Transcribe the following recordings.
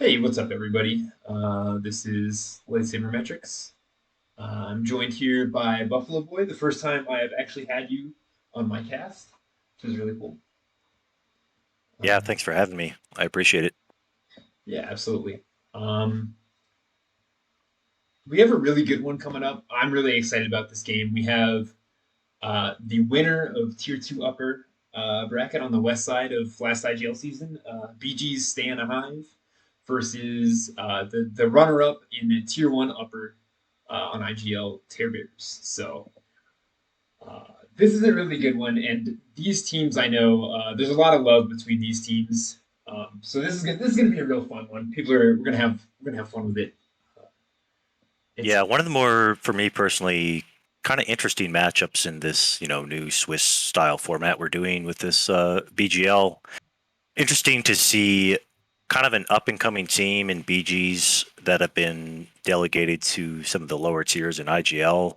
Hey, what's up, everybody? This is Lightsaber Metrics. I'm joined here by Buffalo Boy, the first time I have actually had you on my cast, which is really cool. Yeah, Um, thanks for having me. I appreciate it. yeah, absolutely. Um, we have a really good one coming up. I'm really excited about this game. We have the winner of Tier 2 upper bracket on the west side of last IGL season, BG's Stayin Ahive, versus the runner up in Tier 1 upper on IGL Tear Bears. So uh, this is a really good one, and these teams I know there's a lot of love between these teams. So this is gonna be a real fun one. We're gonna have fun with it. It's Yeah, one of the more, for me personally, kind of interesting matchups in this, new Swiss style format we're doing with this BGL. Interesting to see kind of an up and coming team in BGs that have been delegated to some of the lower tiers in IGL,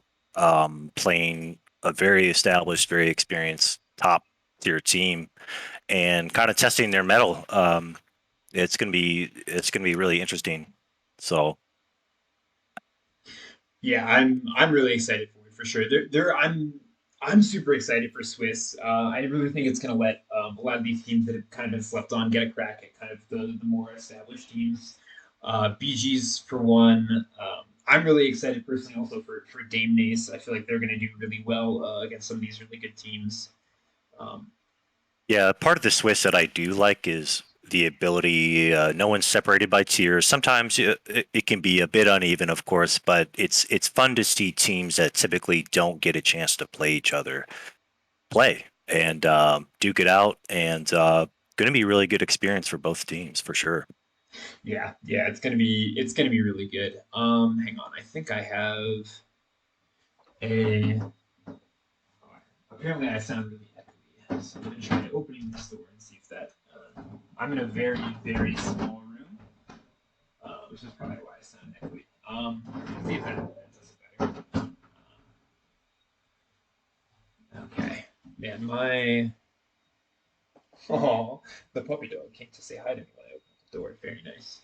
playing a very established, very experienced top tier team and kind of testing their metal. It's gonna be really interesting. So Yeah, I'm really excited for it for sure. I'm super excited for Swiss. I really think it's going to let a lot of these teams that have kind of been slept on get a crack at kind of the more established teams. BG's for one. I'm really excited personally also for Dame Nace. I feel like they're going to do really well against some of these really good teams. Um, yeah, part of the Swiss that I do like is the ability. No one's separated by tiers. Sometimes it can be a bit uneven, of course, but it's fun to see teams that typically don't get a chance to play each other play and duke it out, and going to be really good experience for both teams for sure. yeah, it's gonna be really good. Hang on, I think I have a. Apparently, I sound really echoey, so I'm gonna try opening this door and see if that. I'm in a very small room, which is probably why I sound echoey. See if that does it better. Okay, man, my oh, the puppy dog came to say hi to me when I opened the door. Very nice.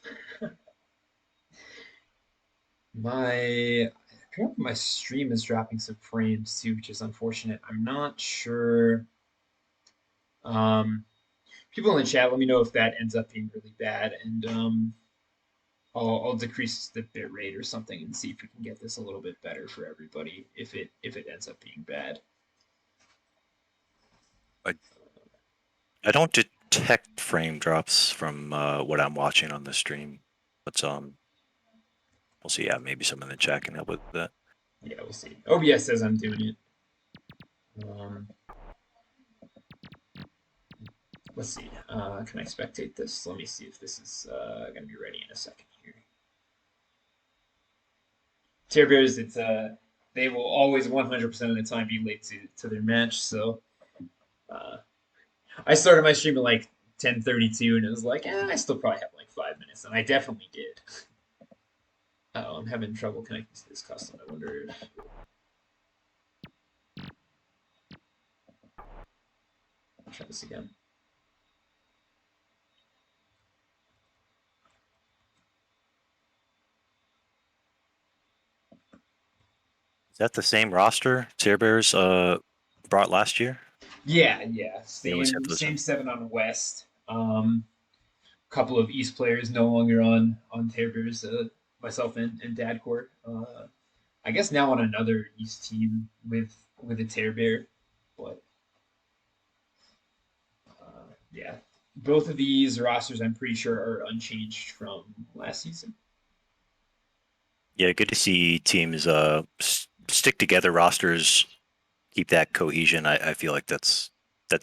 My apparently my stream is dropping some frames too, which is unfortunate. I'm not sure. Um, People in the chat, let me know if that ends up being really bad, and I'll decrease the bit rate or something and see if we can get this a little bit better for everybody if it ends up being bad. I, I don't detect frame drops from what I'm watching on the stream, but we'll see. Yeah, maybe someone in the chat can help with that. Yeah, we'll see. OBS says I'm doing it. Um, let's see. Can I spectate this? Let me see if this is going to be ready in a second here. Tier Bears, they will always 100% of the time be late to their match. So uh, I started my stream at like 10:32, and it was like, I still probably have like 5 minutes, and I definitely did. Oh, I'm having trouble connecting to this custom. I wonder if I'll try this again. Is that the same roster Tier Bears brought last year? Yeah. They always have those. Same seven on West. Couple of East players no longer on Terrors. Myself and Dad Court. I guess now on another East team with a Tear Bear, but yeah, both of these rosters I'm pretty sure are unchanged from last season. Yeah, good to see teams stick together, rosters keep that cohesion. I feel like that's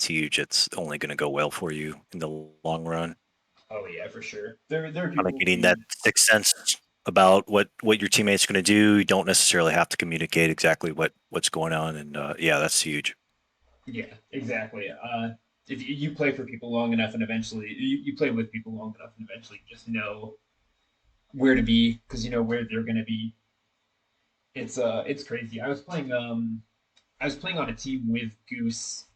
huge. It's only going to go well for you in the long run. Oh yeah, for sure. There are Kind of people getting that who sixth sense about what your teammate's going to do. You don't necessarily have to communicate exactly what's going on, and yeah, that's huge. yeah, exactly. If you play for people long enough and eventually you play with people long enough and eventually you just know where to be because you know where they're gonna be. It's crazy. I was playing on a team with Goose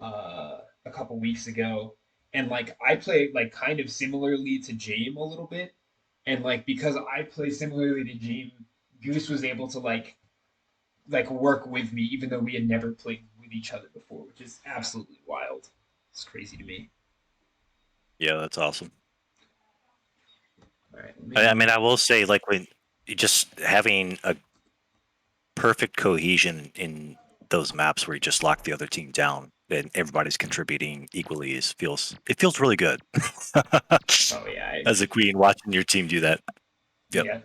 a couple weeks ago, and like I play like kind of similarly to Jame a little bit, and like because I play similarly to Jame, Goose was able to like work with me even though we had never played with each other before, which is absolutely wild. It's crazy to me. Yeah, that's awesome. All right, let I mean, me. I will say, like, when just having a perfect cohesion in those maps where you just lock the other team down and everybody's contributing equally feels really good. Oh yeah, As a queen, watching your team do that. Yep. yeah.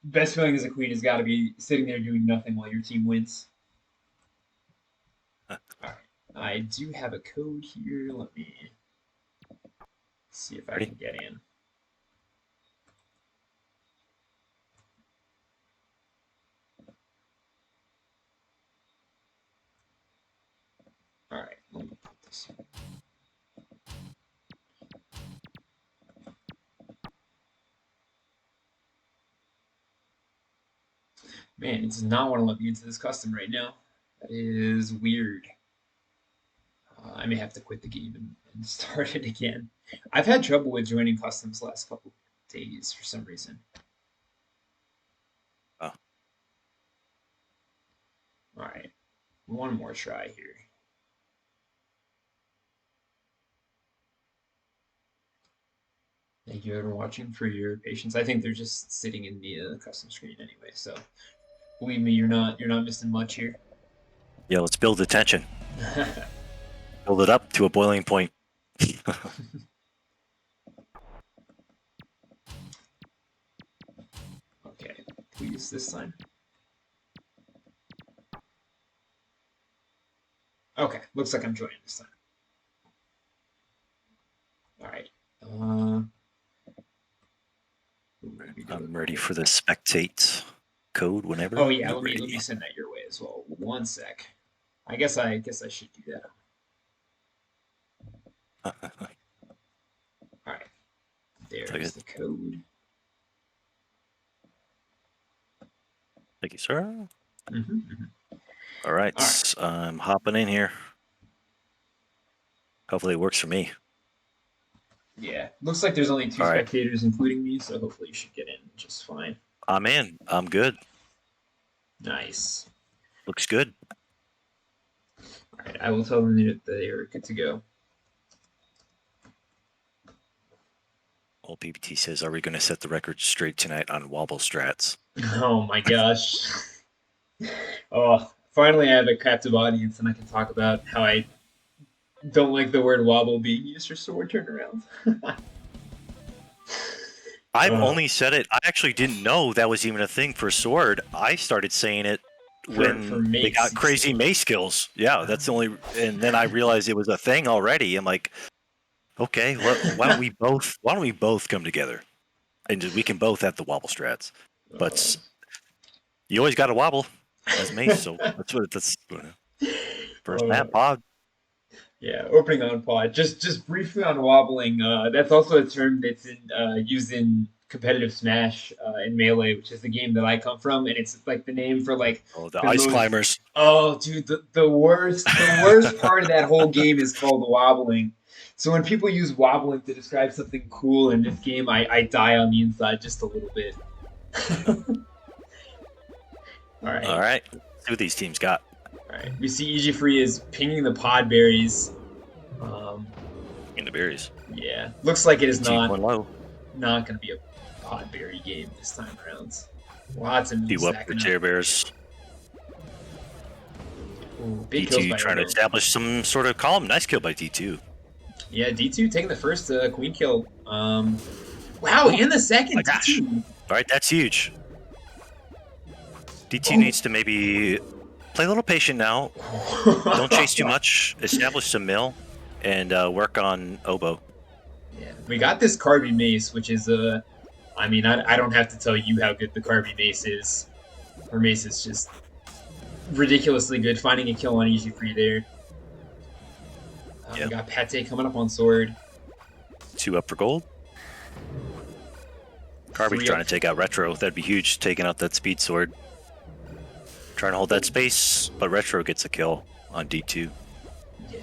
Best feeling as a queen has got to be sitting there doing nothing while your team wins. All right, I do have a code here. Let me see if I Ready? can get in. All right, let me put this in. Man, it does not want to let me into this custom right now. That is weird. I may have to quit the game and start it again. I've had trouble with joining customs the last couple days for some reason. Oh. All right, one more try here. Thank you everyone watching for your patience. I think they're just sitting in the custom screen anyway, so believe me, you're not missing much here. Yeah, let's build the tension. Build it up to a boiling point. Okay, please this time. Okay, looks like I'm joining this time. All right. I'm ready for the spectate code Oh whenever yeah, you're let me ready. send that your way as well. One sec. I guess I should do that. All right. There's the code. Thank you, sir. Mm-hmm. All right, All right. I'm hopping in here. Hopefully it works for me. Yeah. Looks like there's only two All right, spectators, including me, so hopefully you should get in just fine. I'm in. I'm good. Nice. Looks good. All right. I will tell them that they are good to go. Old PPT says, "Are we going to set the record straight tonight on wobble strats?" Oh my gosh. Oh, finally I have a captive audience and I can talk about how I don't like the word wobble being used for sword turnaround. I've Oh, only said it. I actually didn't know that was even a thing for sword. I started saying it for when they mace, got you crazy say. mace skills. Yeah, that's the only. And then I realized it was a thing already. I'm like, okay, why don't we both? Why don't we both come together and we can both have the wobble strats? Uh, But you always got to wobble as mace, so that's first uh, map pod. yeah, opening on pod. Just briefly on wobbling. That's also a term that's used in competitive Smash in Melee, which is the game that I come from, and it's like the name for like Oh, the the ice most. climbers. Oh, dude, the worst part of that whole game is called wobbling. So when people use wobbling to describe something cool in this game, I die on the inside just a little bit. All All right. right, let's see what these teams got. All right. We see EG Free is pinging the pod berries. Um, In the berries. yeah. Looks like it is ET not one low. not going to be a pod berry game this time around. Lots of moves Do up the stacking up. chair bears. Ooh, big kills D2 by trying to Obo. establish some sort of column. Nice kill by D2. Yeah, D2 taking the first queen kill. Wow, Oh and the my second gosh. D2. All right, that's huge. D2 Oh. needs to maybe play a little patient now. Don't chase too much. Establish some mill and work on Obo. Yeah, we got this Carby Mace, which is I mean, I don't have to tell you how good the Carby Mace is. Her Mace is just ridiculously good. Finding a kill on Easy Free there. We Yep. got Pate coming up on sword. 2 up for gold. Carby's 3 trying up. to take out Retro. That'd be huge, taking out that speed sword. Trying to hold that space, but Retro gets a kill on D2. Yeah.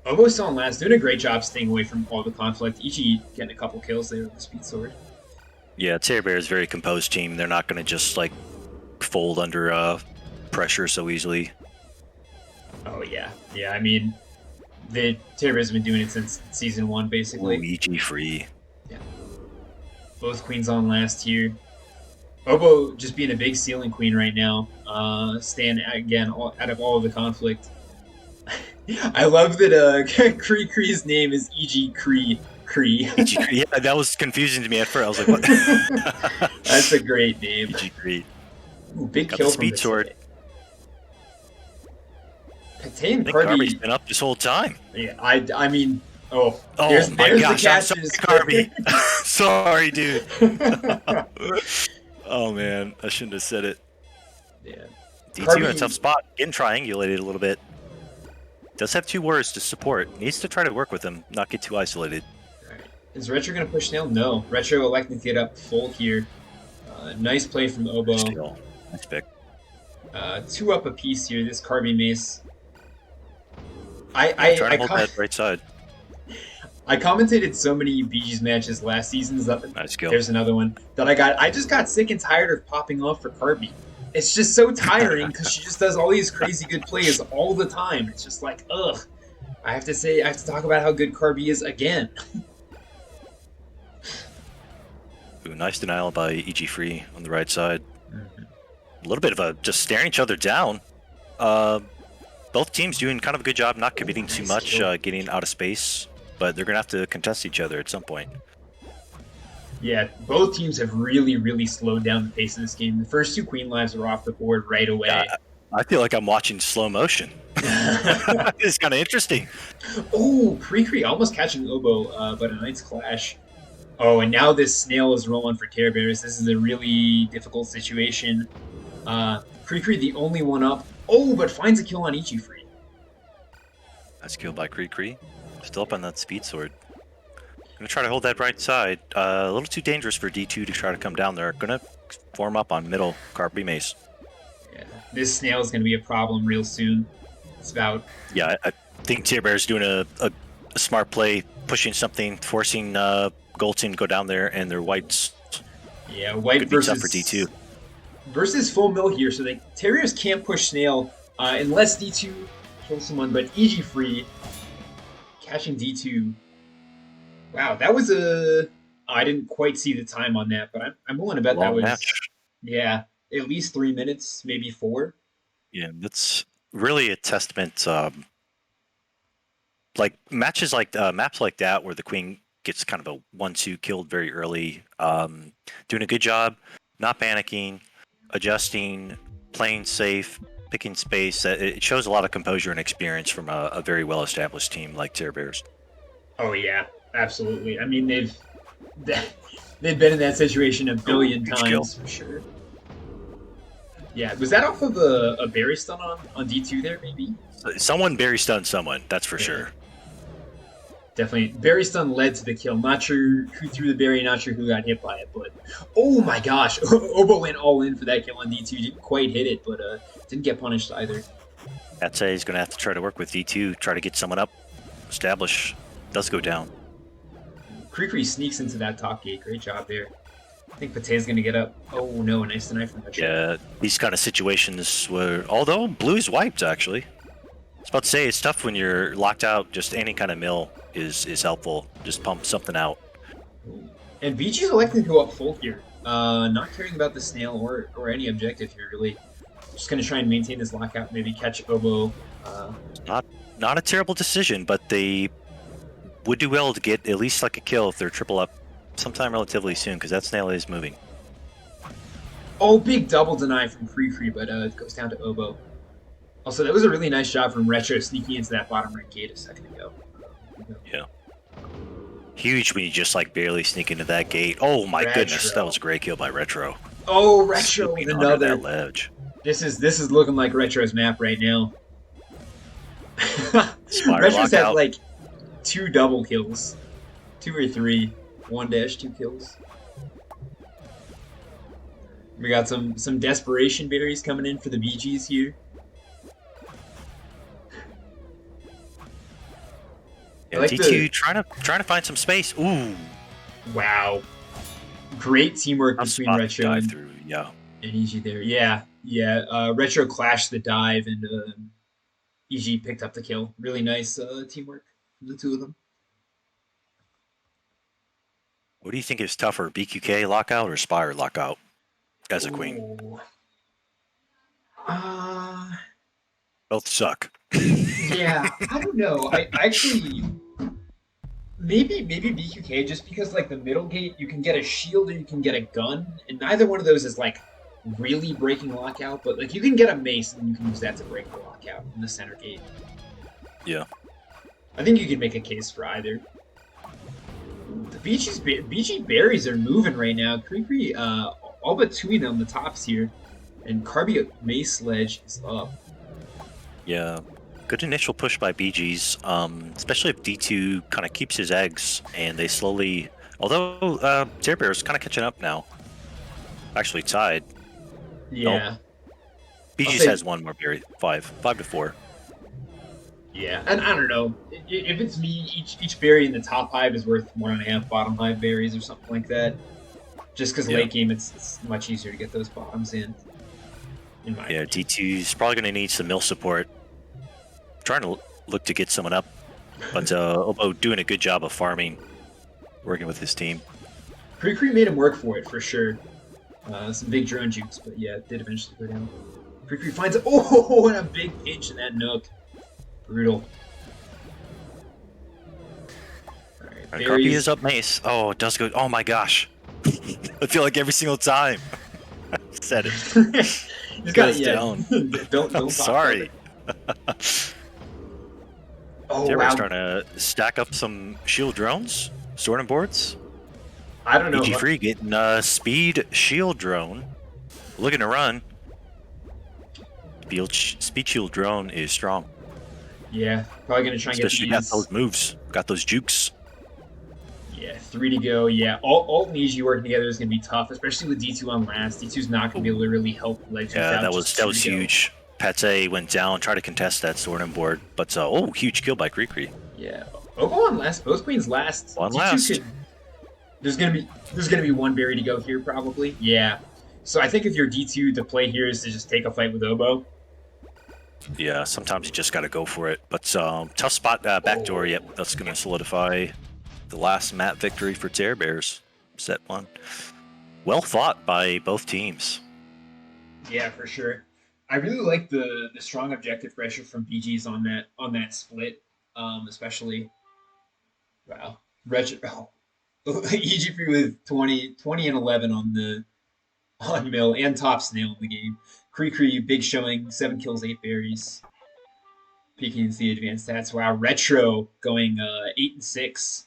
Obo's still on last, doing a great job staying away from all the conflict. Ichi getting a couple kills there with the speed sword. Yeah, Terror Bear is a very composed team. They're not going to just like fold under pressure so easily. Oh yeah, yeah. I mean, the Terror Bears have been doing it since season 1, basically. Ooh, EG free. Yeah. Both queens on last here. Obo just being a big ceiling queen right now. Staying again out of all of the conflict. I love that Kree Kree's name is E.G. Kree. Kree. EG Cree. Yeah, that was confusing to me at first. I was like, what? That's a great name. EG Cree. Ooh, big Got kill the from speed Pate. sword. Pate and I think Carby's Carby. been up this whole time. Yeah, I mean, oh, Oh there's my the gosh, I'm sorry, catches. Carby. Sorry, dude. Oh man, I shouldn't have said it. Yeah. D2 in a Carby- tough spot, getting triangulated a little bit. Does have 2 words to support. Needs to try to work with them, not get too isolated. Alright. Is Retro going to push Snail? No. Retro electing to get up full here. Nice play from Obo. Still, nice pick. 2 up a piece here. This Carby Mace. Trying to hold that right side. I commentated so many BG's matches last season. Nice kill. There's another one that I just got sick and tired of popping off for Carby. It's just so tiring because she just does all these crazy good plays all the time. It's just like, ugh. I have to talk about how good Carby is again. Ooh, nice denial by EG Free on the right side. A little bit of a just staring each other down. Both teams doing kind of a good job not committing too much, getting out of space, but they're going to have to contest each other at some point. Yeah, both teams have really, really slowed down the pace of this game. The first 2 Queen lives are off the board right away. Yeah, I feel like I'm watching slow motion. It's kind of interesting. Oh, Kree almost catching Obo, but a nice clash. Oh, and now this Snail is rolling for Terror Bears. This is a really difficult situation. Kree the only one up. Oh, but finds a kill on Ichi Free. Nice kill by Cree. Still up on that speed sword. Gonna try to hold that right side. A little too dangerous for D2 to try to come down there. Gonna form up on middle Carby Mace. Yeah, this Snail is gonna be a problem real soon. It's about... Yeah, I think Tier Bear's doing a smart play, pushing something, forcing Gold Team to go down there, and their whites. Yeah, white could be tough for D2. Versus full mill here, so the Terriers can't push Snail unless D2 kills someone, but EG Free catching D2. Wow, that was a... I didn't quite see the time on that, but I'm willing to bet Long that was... match. Yeah, at least 3 minutes, maybe 4. Yeah, that's really a testament. Like matches like maps like that where the queen gets kind of a 1-2 killed very early, doing a good job, not panicking, adjusting, playing safe, picking space. It shows a lot of composure and experience from a very well-established team like Terror Bears. Oh yeah, absolutely. I mean, they've been in that situation a billion times for sure. Yeah, was that off of a berry stun on D2 there, maybe? Someone berry stunned someone, that's for sure. Definitely. Berry stun led to the kill. Not sure who threw the berry, not sure who got hit by it, but oh my gosh. Obo went all in for that kill on D2. Didn't quite hit it, but didn't get punished either. I'd say he's going to have to try to work with D2, try to get someone up, establish. Does go down. Kree sneaks into that top gate. Great job there. I think Pate's going to get up. Oh no, a nice deny from Metro. Yeah, these kind of situations where, although blue is wiped actually. I was about to say, it's tough when you're locked out. Just any kind of mill is helpful. Just pump something out. And BG's electing to go up full here. Not caring about the snail or any objective here, really. Just going to try and maintain this lockout, maybe catch Obo. Not a terrible decision, but they would do well to get at least like a kill if they're triple up sometime relatively soon, because that snail is moving. Oh, big double deny from Kree, but it goes down to Obo. Also, that was a really nice job from Retro sneaking into that bottom right gate a second ago. Yeah. Huge when you just like barely sneak into that gate. Oh my goodness, that was a great kill by Retro. Oh, Retro with another that ledge. This is looking like Retro's map right now. Spider Retro's had lockout. like 2 double kills. 2 or 3. 1-2 kills. We got some desperation berries coming in for the BGs here. I Yeah, like the D2 trying to find some space. Ooh, wow, great teamwork tough between spot to Retro dive through. Yeah. and EG there. Yeah, yeah. Retro clashed the dive and EG picked up the kill. Really nice teamwork from the two of them. What do you think is tougher, BQK lockout or Spire lockout as a queen? Oh, uh, Both suck. yeah. I don't know. I actually maybe BQK just because like the middle gate you can get a shield or you can get a gun, and neither one of those is like really breaking lockout, but like you can get a mace and you can use that to break the lockout in the center gate. Yeah. I think you can make a case for either. The BG berries are moving right now. Creepy, all but two of them on the tops here, and Carby Mace Sledge is up. Yeah. Good initial push by BG's, especially if D2 kind of keeps his eggs and they slowly. Although Zero Bear's kind of catching up now. Actually tied. Nope. Yeah, I'll BG's say has one more berry. Five to four. yeah, and I don't know if it's me. Each berry in the top hive is worth 1.5 bottom hive berries or something like that. Just because Yeah. late game it's much easier to get those bottoms in my Yeah, opinion. D2's probably going to need some mill support. Trying to look to get someone up, but Obo doing a good job of farming, working with his team. Kree made him work for it for sure. Some big drone jukes, but yeah, it did eventually go down. Kree finds it. Oh, and a big pinch in that nook. Brutal. All right, And Carpi is berries. up mace. Oh, it does go. Oh my gosh. I feel like every single time. Said it. He's got it. Goes Yeah. down. I'm Don't talk about it. sorry. Oh Terror's wow. trying to stack up some shield drones, sorting boards. I don't EG know. Free getting a speed shield drone. Looking to run. Speed shield drone is strong. Yeah, probably gonna try and get Especially got these. those moves. Got those jukes. Yeah, three to go. Yeah, alt and EG working together is gonna be tough, especially with D2 on last. D2's not gonna be able Ooh. to really help Legends Yeah, out. that Just was two to go. huge. Pate went down, tried to contest that sorting board, but oh, huge kill by Krikri. Yeah, Obo on last. Both queens last. One D2 last. could. There's gonna be one berry to go here probably. Yeah. So I think if you're D2, the play here is to just take a fight with Obo. Yeah, sometimes you just got to go for it. But tough spot backdoor. Yep, Oh. that's going to solidify the last map victory for Terror Bears. Set one. Well fought by both teams. Yeah, for sure. I really like the strong objective pressure from BG's on that split, especially wow. Wretched, oh, EGP with 20 and 11 on Mill and top snail in the game. Kree big showing, 7 kills, 8 berries, peeking into the advanced stats. Wow, Retro going 8 and 6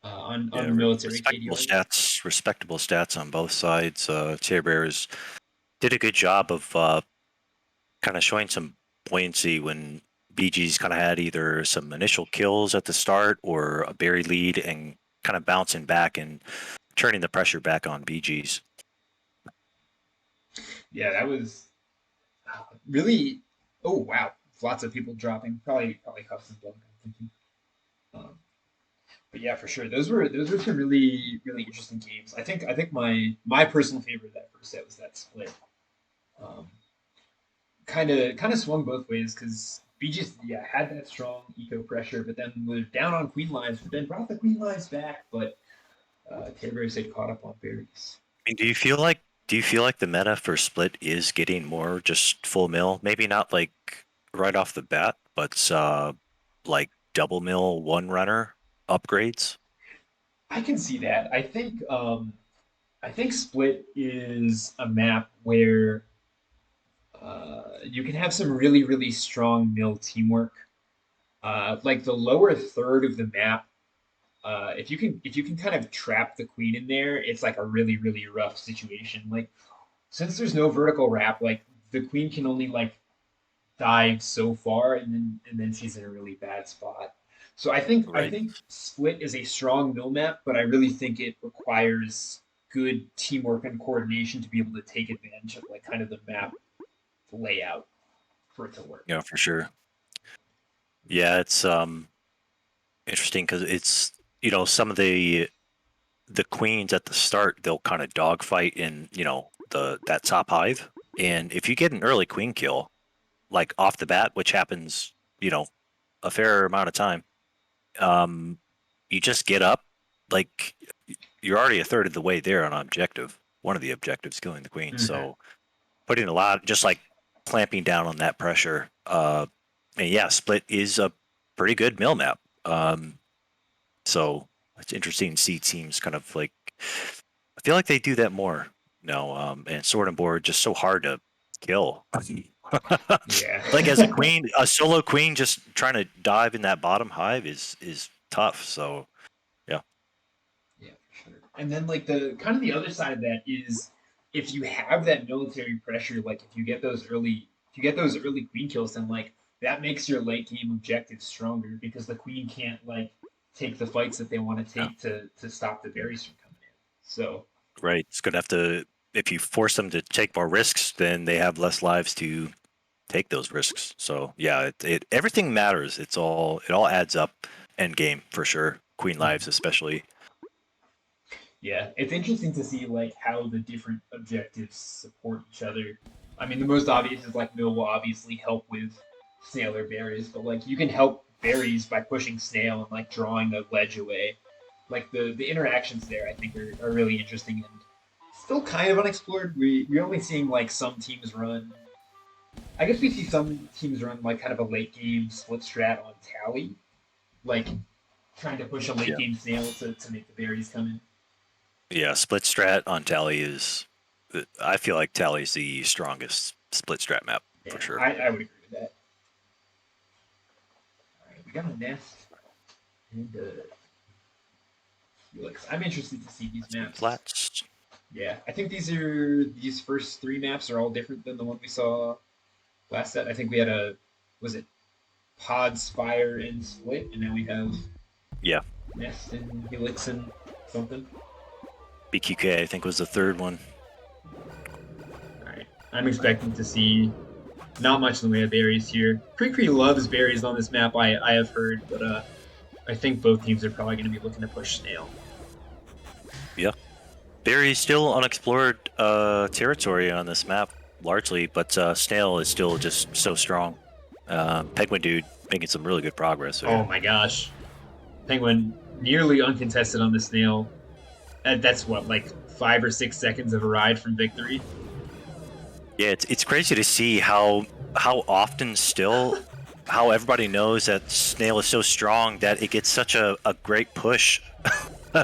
on Yeah, the military respectable KDR. stats. Respectable stats on both sides. Terror Bears did a good job of kind of showing some buoyancy when BG's kind of had either some initial kills at the start or a berry lead and kind of bouncing back and turning the pressure back on BG's. Yeah, that was really. Oh wow, lots of people dropping. Probably custom block. I'm thinking. Um, but yeah, for sure, those were some really interesting games. I think my personal favorite of that first set was that split. Um, kind of swung both ways because BG's yeah had that strong eco pressure, but then was down on queen lives, but then brought the queen lives back. But Terrorbears had caught up on berries. I mean, do you feel like the meta for split is getting more just full mill? Maybe not like right off the bat, but like double mill one runner upgrades. I can see that. I think split is a map where you can have some really strong mill teamwork. Like the lower third of the map, if you can kind of trap the queen in there, it's like a really rough situation. Like since there's no vertical wrap, like the queen can only like dive so far, and then she's in a really bad spot. So I think I Right. think split is a strong mill map, but I really think it requires good teamwork and coordination to be able to take advantage of like kind of the map layout for it to work. Yeah, for sure. Yeah, it's interesting because it's some of the queens at the start they'll kind of dogfight in the that top hive, and if you get an early queen kill like off the bat, which happens a fair amount of time, um, you just get up like you're already a third of the way there on objective. One of the objectives, killing the queen. Hmm. So putting a lot, just like clamping down on that pressure. And yeah, split is a pretty good mill map. So it's interesting to see teams kind of like. I feel like they do that more. And sword and board just so hard to kill. Yeah. Like as a queen, a solo queen just trying to dive in that bottom hive is tough. So yeah, Yeah, for sure. And then like the kind of the other side of that is if you have that military pressure, like if you get those early queen kills, then like that makes your late game objective stronger because the queen can't like take the fights that they want to yeah, take to stop the berries from coming in. So right. It's gonna have to if you force them to take more risks, then they have less lives to take those risks. So yeah, it everything matters. It all adds up. End game for sure. Queen lives especially. yeah, it's interesting to see like how the different objectives support each other. I mean, the most obvious is like Mill will obviously help with snail or berries, but like you can help berries by pushing snail and like drawing a ledge away. Like the interactions there, I think are really interesting and still kind of unexplored. We're only seeing like some teams run. I guess we see some teams run like kind of a late game split strat on tally, like trying to push a late Yeah, game snail to make the berries come in. yeah. Split strat on Tally is. I feel like Tally's the strongest split strat map for Yeah, sure. I would agree with that. All right, we got a nest and Helix. I'm interested to see these Nesting maps. flats. Yeah, I think these first three maps are all different than the one we saw last set. I think we had a was it Pods, Fire, and Split, and now we have Yeah, Nest and Helix and something. BQK I think was the third one. All right, I'm expecting to see not much in the way of berries here. Cree loves berries on this map. I have heard, but I think both teams are probably going to be looking to push Snail. Yeah, very still unexplored territory on this map largely, but Snail is still just so strong. Penguin dude making some really good progress Oh there. my gosh, Penguin nearly uncontested on the Snail. That's what like 5 or 6 seconds of a ride from victory. Yeah, it's crazy to see how often still how everybody knows that Snail is so strong that it gets such a great push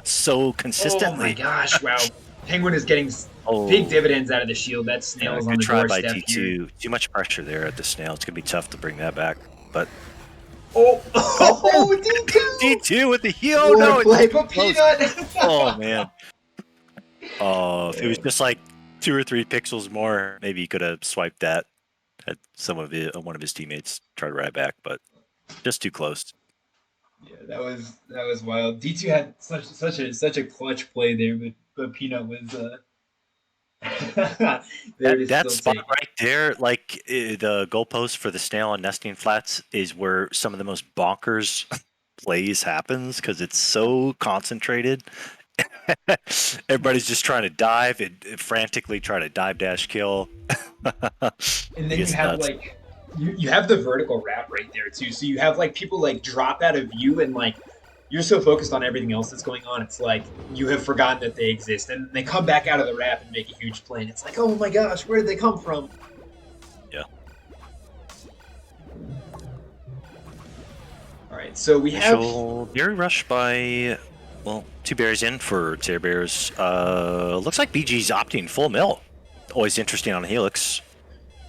so Oh my consistently. gosh, wow. Penguin is getting big Oh, dividends out of the shield. That snail yeah, is on good the try by doorstep here. D2. Too much pressure there at the Snail. It's gonna be tough to bring that back. But Oh, oh, oh, D2! D2 with the heel. Oh What a no, it's play too for close. Peanut! Oh man. Oh, if it was just like 2 or 3 pixels more, maybe he could have swiped that at one of his teammates try to ride back, but just too close. Yeah, that was wild. D2 had such a clutch play there, but Peanut was there to That still spot take it. right there, like the goalpost for the snail on nesting flats, is where some of the most bonkers plays happens because it's so concentrated. Everybody's just trying to dive and frantically try to dive dash kill. And It then you gets have nuts. like you have the vertical wrap right there too. So you have like people like drop out of view and like you're so focused on everything else that's going on, it's like you have forgotten that they exist, and they come back out of the wrap and make a huge play. And it's like, oh my gosh, where did they come from? Yeah. All right, so we have Initial berry rush by, well, 2 berries in for Terror Bears. Looks like BG's opting full mill. Always interesting on Helix.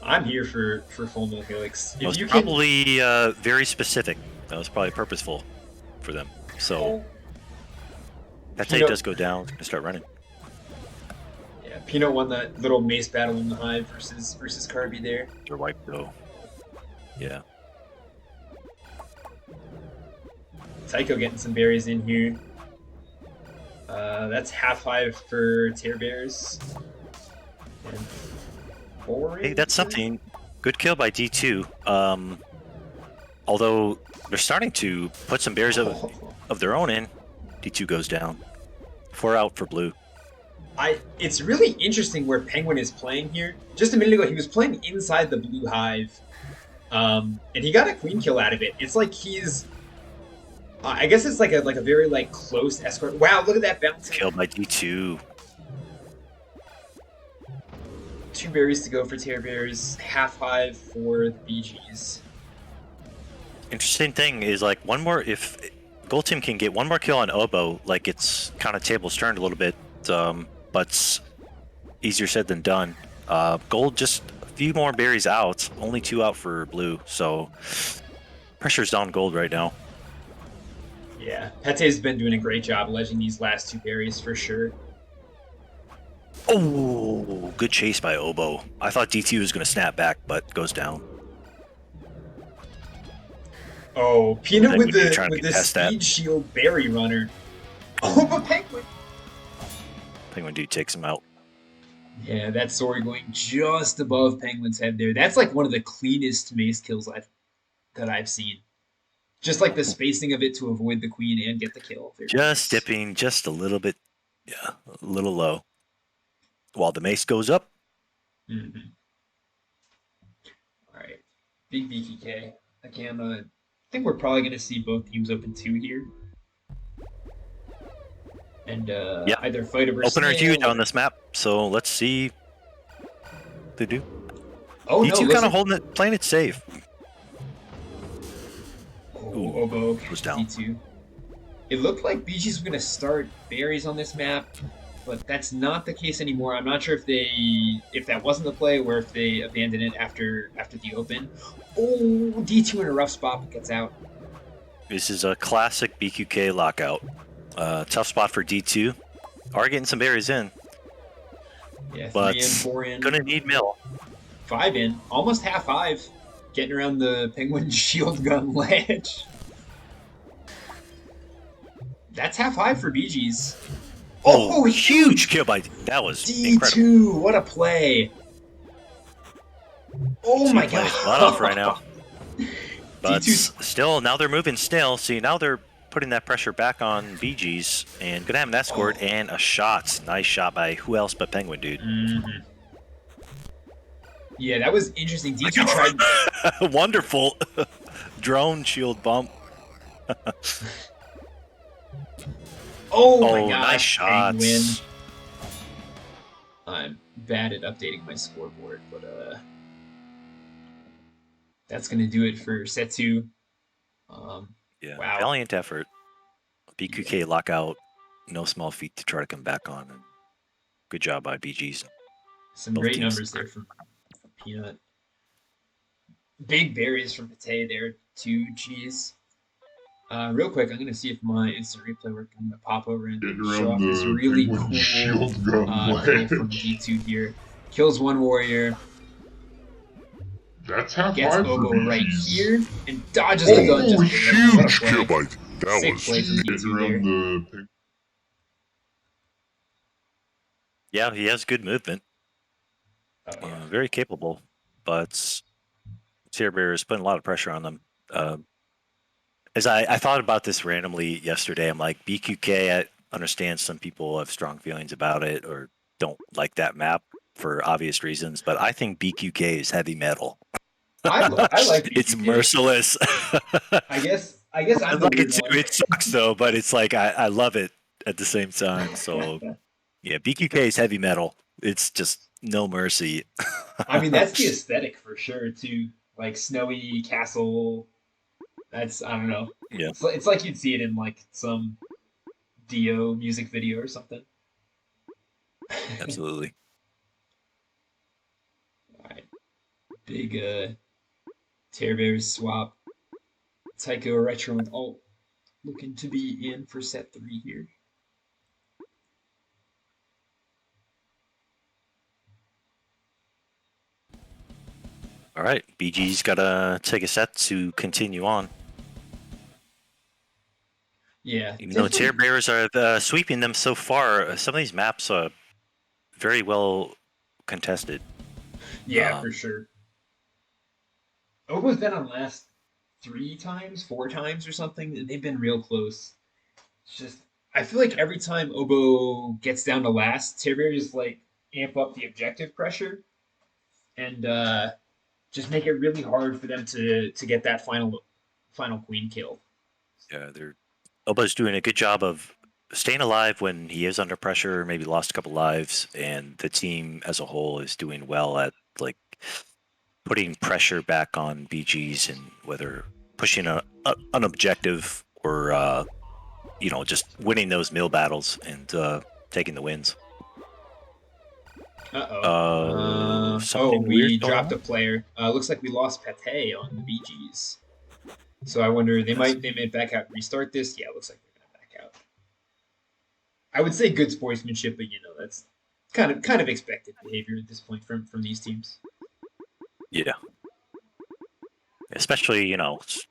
I'm here for full mill helix. That If was you can, probably very specific. That was probably purposeful for them. So oh, that tape Peanut, does go down. It's gonna start running. yeah, Peanut won that little mace battle in the hive versus Carby there. They're wiped though. Yeah. Tycho getting some berries in here. That's half hive for Tear Bears. And four Hey, that's into something. Good kill by D2. Although they're starting to put some bears Oh, of their own in. D2 goes down. 4 out for blue. it's really interesting where Penguin is playing here. Just a minute ago, he was playing inside the blue hive, and he got a queen kill out of it. It's like he's, I guess it's like a very like close escort. Wow, look at that bouncing. Killed by D2. 2 berries to go for Terror Bears, half hive for the BGs. Interesting thing is like one more, if Gold Team can get one more kill on Oboe, like it's kind of tables turned a little bit, but easier said than done. Gold just a few more berries out, only 2 out for blue, so pressure's on Gold right now. Yeah, Pete's been doing a great job ledging these last 2 berries for sure. Oh, good chase by Oboe. I thought D2 was going to snap back, but goes down. Oh, Peanut with Trying to the contest that. speed shield berry runner. Oh, but Penguin. Penguin dude takes him out. Yeah, that sword going just above Penguin's head there. That's like one of the cleanest mace kills I've seen. Just like the spacing of it to avoid the queen and get the kill. Very Just nice. dipping just a little bit, yeah, a little low. While the mace goes up. Mm-hmm. All right, big BKK again. I think we're probably going to see both teams open 2 here, and Yeah, either fight over opener snail huge or... on this map, so let's see what they do. Oh no, D2 kind listen. of holding it, playing it safe. Oh, Oboe goes down. D2. It looked like BG's were going to start berries on this map, but that's not the case anymore. I'm not sure if that wasn't the play or if they abandoned it after the open. Oh, D2 in a rough spot but gets out. This is a classic BQK lockout. Tough spot for D2. Are getting some berries in. Yeah, 3 but in, 4 in. Gonna need mill. 5 in. Almost half hive. Getting around the Penguin shield gun ledge. That's half hive for BG's. Oh, huge kill by that was D2. incredible. What a play. Oh my god. Not off right now. But D2's... still, now they're moving still. See, now they're putting that pressure back on BG's and gonna have an escort and a shot. Nice shot by who else but Penguin, dude. Mm-hmm. Yeah, that was interesting. D2 tried... Wonderful drone shield bump. Oh my gosh, nice shots. Penguin. I'm bad at updating my scoreboard, but that's gonna do it for set 2. Yeah, wow. Valiant effort. BQK lockout, no small feat to try to come back on. And good job by BG's. Some great numbers there from Peanut. Big berries from Pate there too. Jeez. Real quick, I'm gonna see if my instant replay work can pop over and show off this really cool kill from D2 here. Kills 1 warrior. That's half Gets five Oboe for right BG's. here and dodges the gun. Just Huge kill by that sick was play from D2 there. Yeah, he has good movement. Oh, yeah. Very capable, but Terror Bear is putting a lot of pressure on them. As I thought about this randomly yesterday, I'm like, BQK, I understand some people have strong feelings about it or don't like that map for obvious reasons, but I think BQK is heavy metal. I like BQK. It's merciless. I guess I'm the like weird it too. one. It sucks though, but it's like I love it at the same time. So yeah, BQK is heavy metal. It's just no mercy. I mean, that's the aesthetic for sure too. Like snowy castle. That's, I don't know. Yeah, It's like you'd see it in like some Dio music video or something. absolutely. All right, big Terror Bears swap. Tycho Retro and Alt looking to be in for set 3 here. All right, BG's got to take a set to continue on. Yeah. Even though Terror Bears are sweeping them so far, some of these maps are very well contested. Yeah, for sure. Oboe's been on last three times, four times or something, and they've been real close. It's just I feel like Yeah. every time Obo gets down to last, Tiberius like amp up the objective pressure and just make it really hard for them to get that final queen kill. Yeah, they're Oba's doing a good job of staying alive when he is under pressure, maybe lost a couple lives, and the team as a whole is doing well at like putting pressure back on BGs and whether pushing an objective or just winning those mill battles and taking the wins. Oh, Something weird we going dropped a on. player. Looks like we lost Pate on the BGs. So I wonder That's they may back out and restart this. Yeah, it looks like they're gonna back out. I would say good sportsmanship, but that's kind of expected behavior at this point from these teams. yeah, especially it's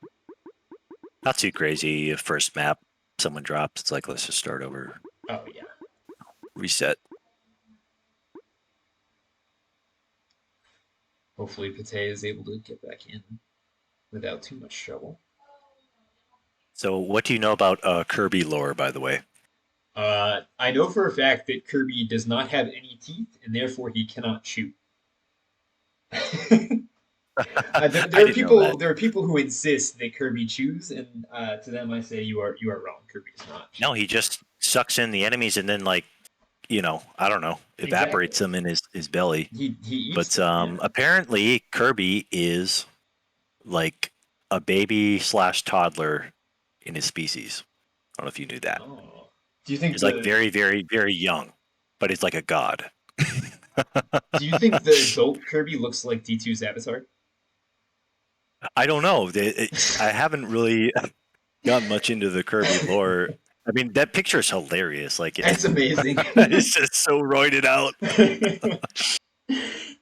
not too crazy. First map, someone drops. It's like let's just start over, Oh yeah. reset. Hopefully Pate is able to get back in without too much trouble. So, what do you know about Kirby lore, by the way? I know for a fact that Kirby does not have any teeth, and therefore he cannot chew. I didn't know that. There are people who insist that Kirby chews, and to them I say you are wrong. Kirby does not chew. No, he just sucks in the enemies and then I don't know, Exactly. evaporates them in his belly. He eats But them. Yeah. apparently Kirby is like a baby slash toddler in his species. I don't know if you knew that. Oh. Do you think He's like the very, very, very young, but he's like a god. Do you think the adult Kirby looks like D2's avatar? I don't know. I haven't really gotten much into the Kirby lore. I mean, that picture is hilarious. Like That's amazing. it's just so roided out.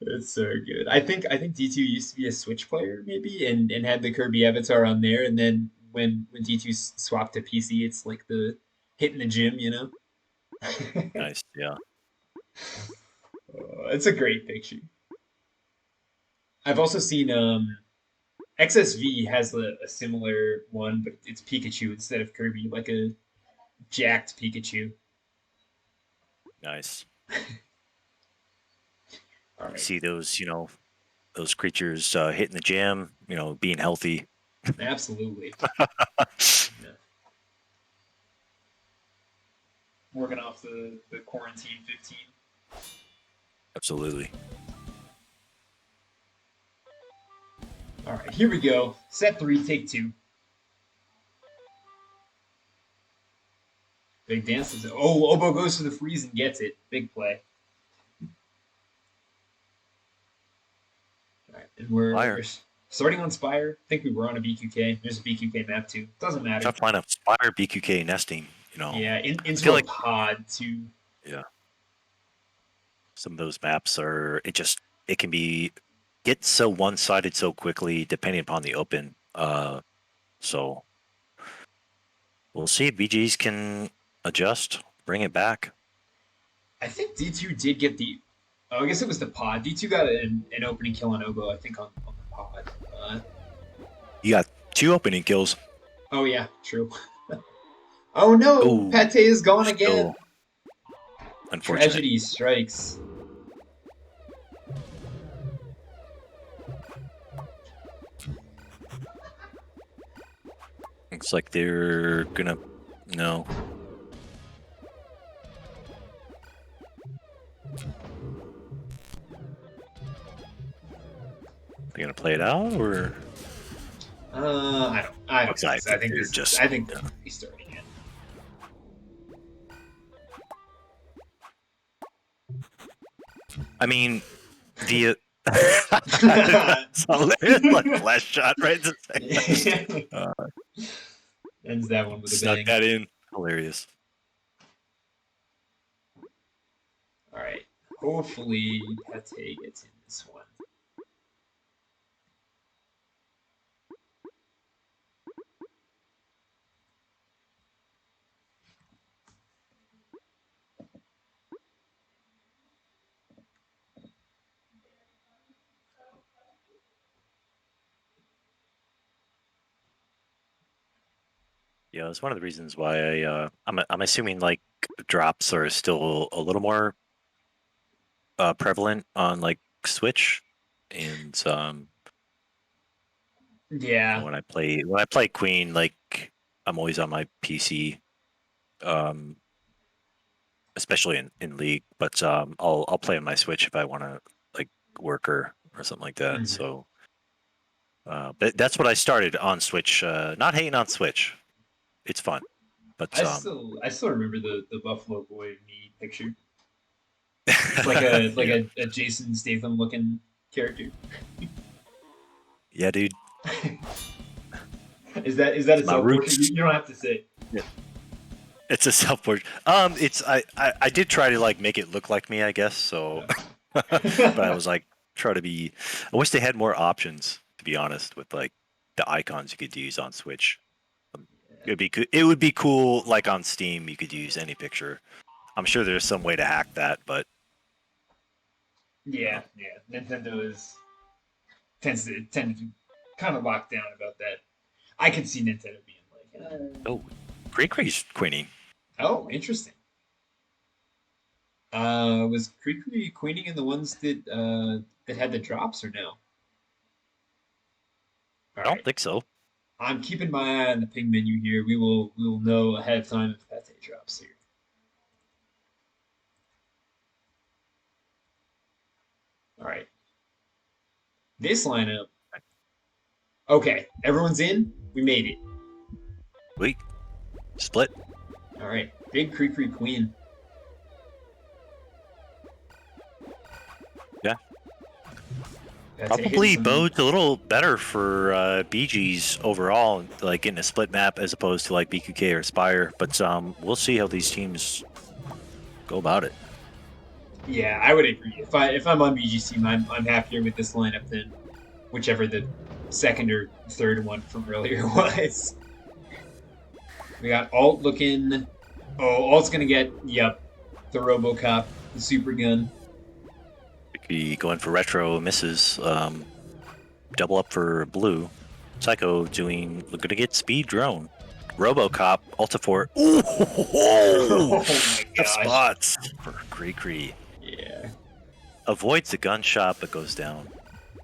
It's so good. I think D2 used to be a Switch player maybe and had the Kirby avatar on there and then when D2 swapped to PC it's like the hit in the gym. Nice, yeah. It's a great picture. I've also seen XSV has a similar one but it's Pikachu instead of Kirby like a jacked Pikachu. Nice. All You right. see those creatures hitting the gym, being healthy. Absolutely. Yeah. Working off the quarantine 15. Absolutely. All right, here we go. Set three, take two. Big dances. Oh, Obo goes for the freeze and gets it. Big play. All right, and we're Fire. starting on Spire. I think we were on a BQK. There's a BQK map too. Doesn't matter. Tough lineup. Fire BQK nesting. Yeah, I into feel a like pod too. yeah, some of those maps it can be get so one sided so quickly depending upon the open. So we'll see if BGs can adjust, bring it back. I think D2 did get the. Oh, I guess it was the pod. D2 got an opening kill on Obo. I think on the pod. You got 2 opening kills. Oh yeah, true. Oh no, Oh, Pate is gone again. still unfortunate. Tragedy strikes. Looks like they're gonna no. They're gonna play it out or I don't looks think like so. I think they're this is. just I think they're restarting it. I mean the like flash shot right uh, Ends that one with a snuck bang. that in. Hilarious. All right. Hopefully Pate gets in this one. Yeah, it's one of the reasons why I'm assuming like drops are still a little more prevalent on like Switch, and Yeah. when I play Queen, like I'm always on my PC, um, especially in League. But I'll play on my Switch if I want to like work or something like that. Mhm. So, but that's what I started on Switch. Not hating on Switch, it's fun, but I still remember the Buffalo Boy me picture. It's like yeah, a Jason Statham looking character. yeah, dude. Is that a It's my self portrait? You, roots. you don't have to say. It's a self portrait. It's I did try to like make it look like me, I guess. So, but I was like try to be. I wish they had more options, to be honest, with like the icons you could use on Switch. It would be cool, like on Steam, you could use any picture. I'm sure there's some way to hack that, but Yeah, yeah. Nintendo tends to kind of lock down about that. I could see Nintendo being like, oh, Great Queenie. oh, interesting. Was Krikri queening in the ones that had the drops or no? All I don't right. think so. I'm keeping my eye on the ping menu here. We will know ahead of time if Pate drops here. All right. This lineup. Okay, everyone's in. We made it. Wait, split. All right. Big Krikri queen. Yeah. Pate hitting Probably some. bodes a little better for BG's overall, like in a split map as opposed to like BQK or Spire. But we'll see how these teams go about it. Yeah, I would agree. If I'm on BGC, I'm happier with this lineup than whichever the second or third one from earlier was. We got Alt looking. Oh, Alt's gonna get the RoboCop, the super gun. Could be going for retro misses. Double up for blue. Psycho going to get speed drone. RoboCop, Altafort. Ooh, Oh my tough gosh. spots for Kree. Yeah. Avoids the gunshot but goes down.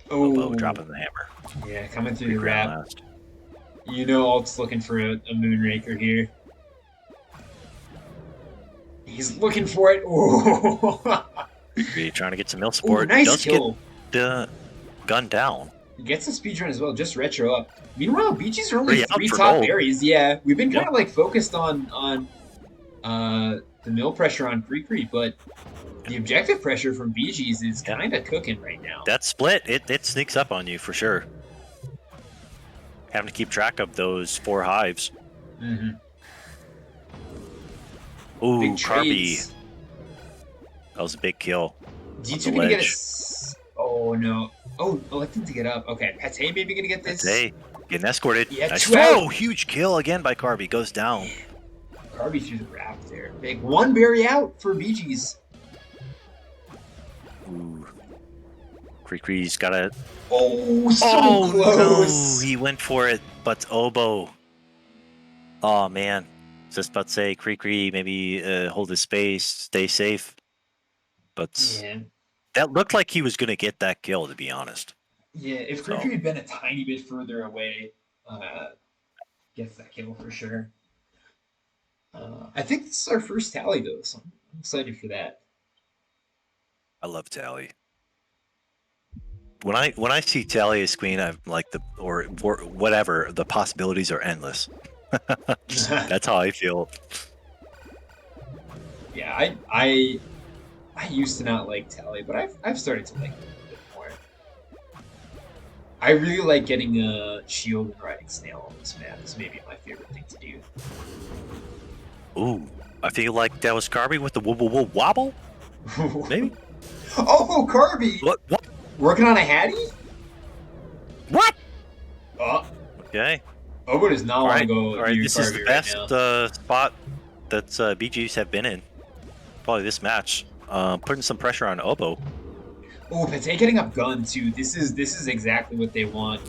Oboe Oh dropping the hammer. yeah, coming through the Kree ran wrap. last. You know Alt's looking for a Moonraker here. He's looking for it. Oh, Kree trying to get some mill ooh, support. nice Does get kill. the gun down. He gets a speedrun as well, just retro up. Meanwhile, BG's are only 3 out three for top gold. berries. Yeah, we've been kind Yep. of like focused on the mill pressure on Krikri, but the objective pressure from BG's is Yeah. kind of cooking right now. That split, it sneaks up on you for sure. Having to keep track of those 4 hives. Mm-hmm. Ooh, Big Carby. trades. That was a big kill. D2 the gonna get ledge. Oh no. Oh, elected to get up. Okay, Pate maybe gonna get this. Hey, getting escorted. Yeah, Nice. 2 out. Oh, huge kill again by Carby. Goes down. Carby through the wrap there. Big one berry out for BG's. Ooh. Kree's got a. Oh, so Oh close. no! He went for it, but Oboe. Oh man, just about to say Kree maybe hold his space, stay safe. But Yeah. that looked like he was gonna get that kill, to be honest. Yeah, if So. Krikri had been a tiny bit further away, gets that kill for sure. I think this is our first tally though, so I'm excited for that. I love Tally. When I see Tally as queen, I'm like or whatever. The possibilities are endless. That's how I feel. Yeah, I used to not like Tally, but I've started to like it a little bit more. I really like getting a shield and riding snail on this map. It's maybe my favorite thing to do. Ooh, I feel like that was Carby with the wobble. Maybe. Oh, Carby! What? Working on a Hattie? What? Oh, Okay. Obo does not want to go All right. near This is the Carby right best now. spot that BGs have been in. Probably this match. Putting some pressure on Oboe. Oh, Pate getting up gun too. This is exactly what they want.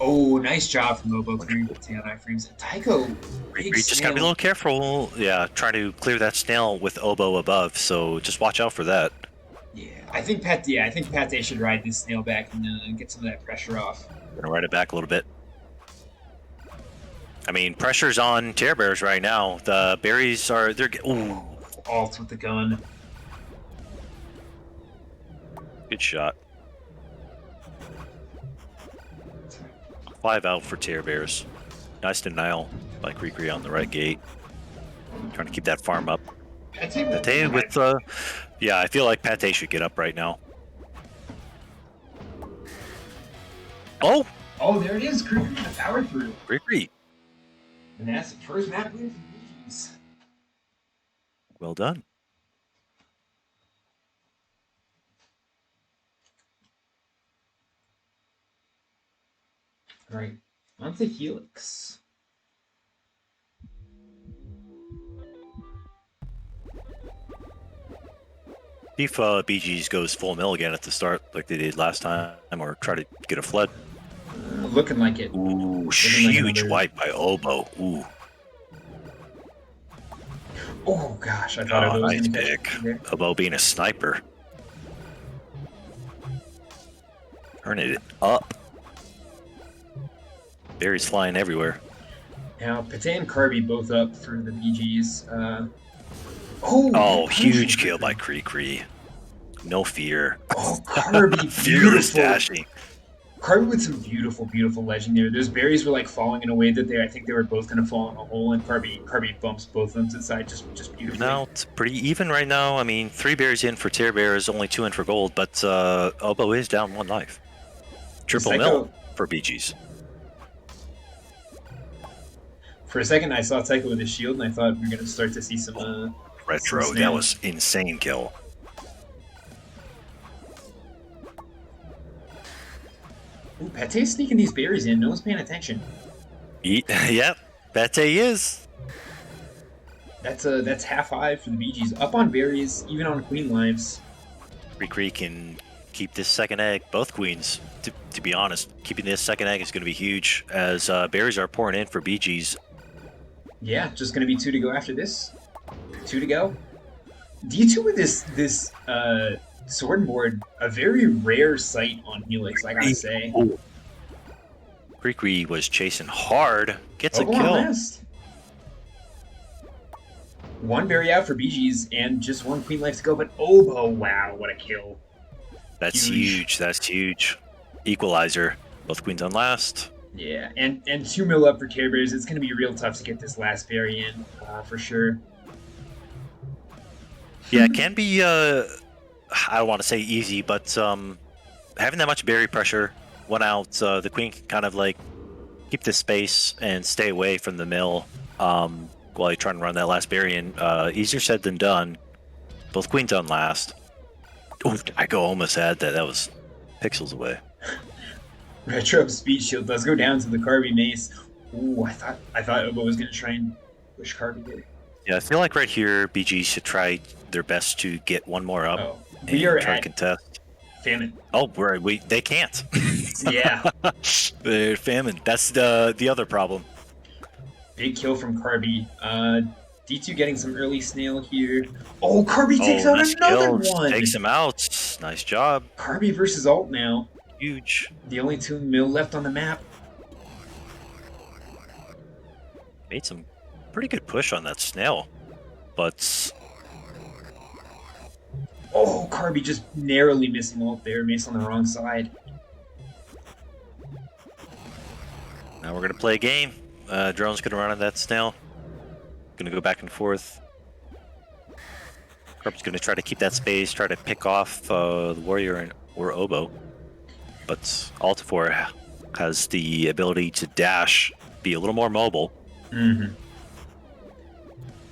Oh, nice job from Obo clearing Pate on iframes. Tycho, big You just gotta be a snail. little careful. Yeah, trying to clear that snail with oboe above. So just watch out for that. Yeah, I think Pate should ride this snail back and get some of that pressure off. Gonna ride it back a little bit. I mean, pressure's on Terror Bears right now. The berries are ooh, Alt with the gun. good shot. 5 out for Terror Bears. Nice denial by Krikri on the right gate. Trying to keep that farm up. Pate with yeah, I feel like Pate should get up right now. Oh, Oh, there it is. Krikri with the power through. Krikri. And that's the first map win for the BGs. Well done. All right, on to Helix. See if BG's goes full mill again at the start like they did last time, or try to get a flood. Looking like it. Ooh, like huge another- wipe by Oboe. Ooh, Oh gosh, I thought Obo was nice going to catch pick. it there. Oboe being a sniper. Turning it up. Berries flying everywhere. Now, Pate and Carby both up for the BGs. Oh, Oh, good huge punishment. kill by Krikri. No fear. Oh, Carby, Fearless beautiful. dashing. Carby with some beautiful, beautiful ledging there. Those berries were like falling in a way that I think they were both going to fall in a hole, and Carby bumps both of them to the side just beautifully. Now it's pretty even right now. I mean, 3 berries in for Terror Bears, only 2 in for gold, but Oboe is down 1 life. Triple Psycho- mill for BGs. For a second, I saw Tycho with his shield, and I thought we were going to start to see some. Retro, Some that snail. was insane kill. Ooh, Pate's sneaking these berries in. No one's paying attention. Yep, Pate is. That's half high for the BGs. Up on berries, even on queen lives. Krikri can keep this second egg, both queens. To be honest, keeping this second egg is going to be huge as berries are pouring in for BGs. Yeah, just going to be 2 to go after this. 2 to go. D2 with this sword and board, a very rare sight on Helix, I gotta say. Krikri was chasing hard, gets a Obo on kill. last. 1 berry out for BGs and just 1 queen life to go, but Obo, wow, what a kill. That's Huge. huge. That's huge. Equalizer. Both queens on last. Yeah, and 2 mil up for Care Bears. It's going to be real tough to get this last berry in, for sure. Yeah, it can be, I don't want to say easy, but having that much berry pressure, 1 out, the queen can kind of like keep the space and stay away from the mill while you're trying to run that last berry in. Easier said than done. Both queens on last. Ooh, Tycho almost had that. That was pixels away. Retro speed shield does go down to the Carby mace. Ooh, I thought Obo was going to try and push Carby there. Yeah, I feel like right here, BG should try their best to get 1 more up Oh, and we are try to at contest. famine. Oh, they can't. Yeah, They're famine. That's the other problem. big kill from Carby. D2 getting some early snail here. Oh, Carby takes Oh, out nice another kill. one. Takes him out. Nice job. Carby versus Alt now. Huge. The only 2 mil left on the map. Made some pretty good push on that snail, but Oh, Carby just narrowly missing Alt there. Mace on the wrong side. now we're gonna play a game. Drone's gonna run on that snail. Gonna go back and forth. Carp's gonna try to keep that space, try to pick off the warrior or Oboe, but Altifor has the ability to dash, be a little more mobile. Mm-hmm.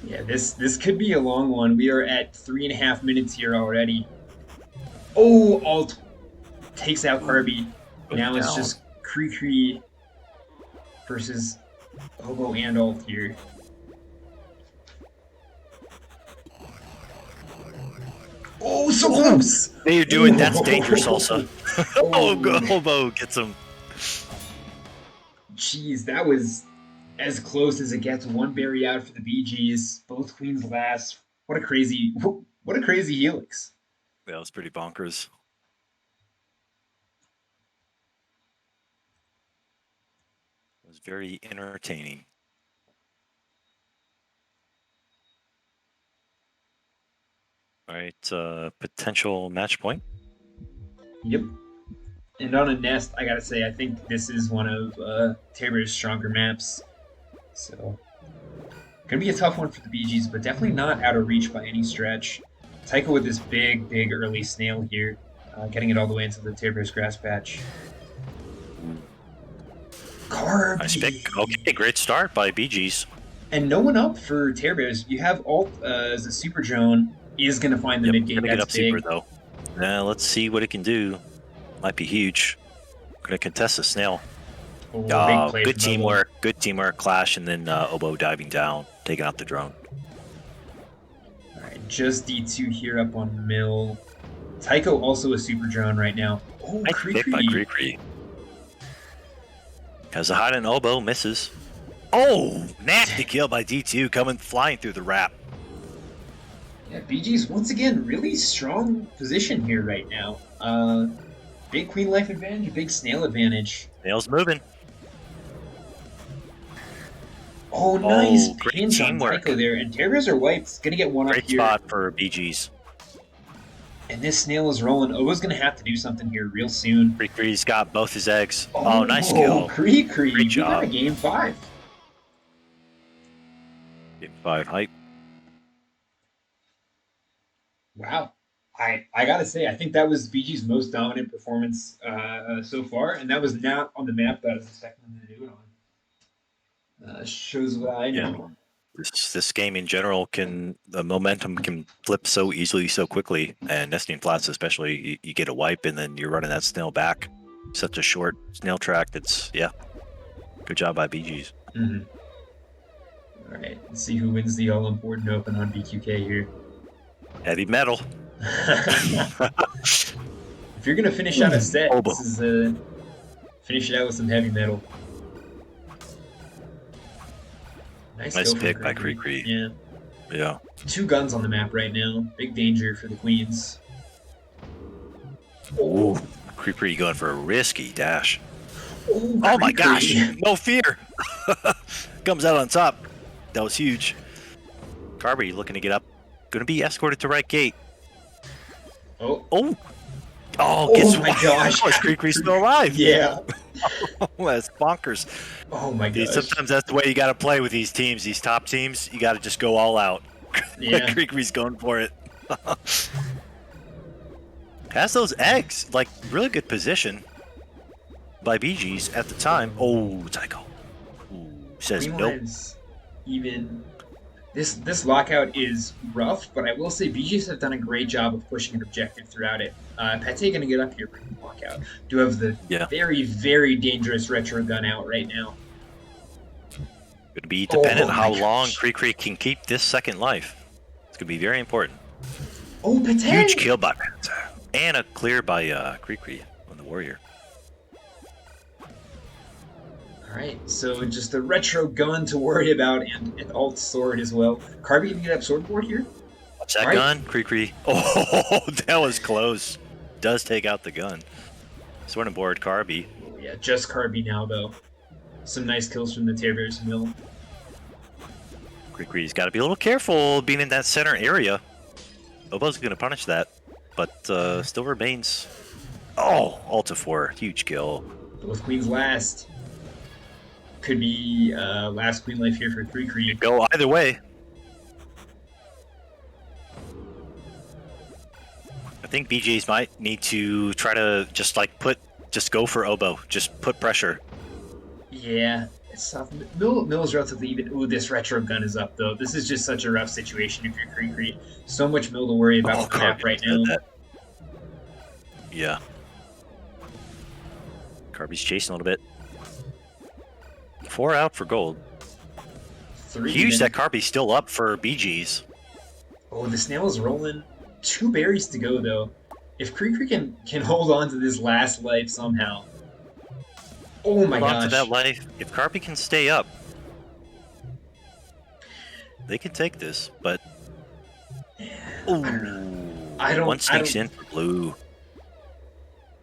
Yeah, this could be a long one. We are at 3.5 minutes here already. Oh, Alt takes out Carby. Goes Now it's down. just Kree versus Obo and Alt here. Oh, so close! They're doing that's dangerous also. Oh. Oboe gets him. Jeez, that was as close as it gets. One berry out for the BGs. Both queens last. What a crazy helix. That was pretty bonkers. It was very entertaining. All right, potential match point. Yep. And on a nest, I gotta say, I think this is one of Terror's stronger maps. So, gonna be a tough one for the BGs, but definitely not out of reach by any stretch. Tycho with this big early snail here, getting it all the way into the Terror's grass patch. Carby! Nice pick. Okay, great start by BGs. And no one up for Terror's. You have Alt as a Super Drone, is gonna find the mid gate. Gonna get That's up big. super though. Now let's see what it can do. Might be huge. Gonna contest the snail. Oh, big play good from teamwork. Good teamwork. Clash, and then Oboe diving down, taking out the drone. Alright, just D2 here up on Mill. Tycho also a Super Drone right now. Oh, Nice pick by Kree. Has a hide and Oboe misses. Oh, nasty kill by D2 coming flying through the wrap. Yeah, BG's once again really strong position here right now. Big queen life advantage, big snail advantage. Snail's moving. Oh, nice great pinch on teamwork. Tycho there, and Terrors are wiped. Gonna get one Great up here. spot for BGs. And this snail is rolling. Obo's gonna have to do something here real soon. Kree's got both his eggs. Oh, nice kill. Kree. Great job. We got a game 5. Game 5 hype. Wow. I gotta say, I think that was BG's most dominant performance so far, and that was not on the map that I was expecting them to do it on. Shows what I know. This game in general the momentum can flip so easily, so quickly, and nesting flats especially, you get a wipe and then you're running that snail back. Such a short snail track. That's good job by BGs. Mm-hmm. All right, let's see who wins the all-important open on BQK here. Heavy metal. If you're gonna finish out a set, this is finish it out with some heavy metal. Nice pick by Kree. Yeah. Yeah. 2 guns on the map right now. Big danger for the queens. Oh, Kree going for a risky dash. Oh my gosh! No fear. Comes out on top. That was huge. Carby looking to get up. Going to be escorted to right gate. Oh, guess my gosh. Is Kree still alive? Yeah. That's bonkers. Oh my gosh. Sometimes that's the way you got to play with these teams, these top teams. You got to just go all out. Yeah. Kree's going for it. Has those eggs, like really good position by BGs at the time. Oh, Tycho. Says Green nope. Line's even this lockout is rough, but I will say BGs have done a great job of pushing an objective throughout it. Pete gonna get up here for the lockout. Do have the very dangerous retro gun out right now. Gonna be dependent on how long Kree can keep this second life. It's gonna be very important. Oh, Pete! Huge kill by Pete. And a clear by Kree on the warrior. Alright, so just a retro gun to worry about and an alt sword as well. Carby gonna get up sword board here? Watch that gun, Kree. Oh, that was close. Does take out the gun. Sword and board, Carby. Oh, yeah, just Carby now, though. Some nice kills from the Terror's Mill. Kree's got to be a little careful being in that center area. Obo's going to punish that, but still remains. Oh, Alta 4. Huge kill. Both queens last. Could be last queen life here for Kree. Go either way. I think BJs might need to try to just go for Oboe. Just put pressure. Yeah, it's tough. Mill's relatively even. Ooh, this retro gun is up though. This is just such a rough situation if you're Kree. So much Mill to worry about the map right now. Yeah. Carby's chasing a little bit. 4 out for gold. 3 Huge that Carby's still up for BGs. Oh, the snail is rolling. 2 berries to go though. If Kree can hold on to this last life somehow. Oh my Hold on to that gosh. life. If Carby can stay up, they can take this. But ooh, I one don't I sneaks don't in for blue.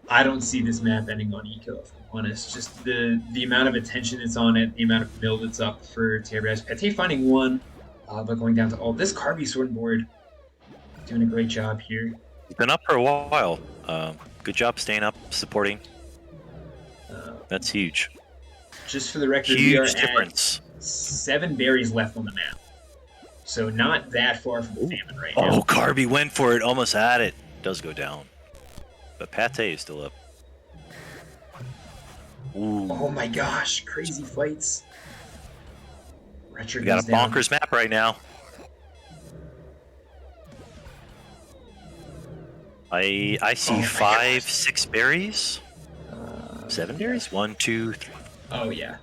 I don't see this map ending on eco, if I'm honest. Just the amount of attention that's on it, the amount of build that's up for Terabaz. Pate finding one, but going down to all this Carby sword board. Doing a great job here. He's been up for a while. Good job staying up, supporting. Uh, That's huge. just for the record, we are Huge at difference. 7 berries left on the map. So not that far from Ooh. famine right Oh, now. Carby went for it. Almost had it. Does go down. But Pate is still up. Ooh. Oh my gosh, crazy fights. Retro We got goes a down. bonkers map right now. I see Oh my 5, gosh. 6 berries. 7 Yeah. berries? 1, 2, 3. Oh yeah.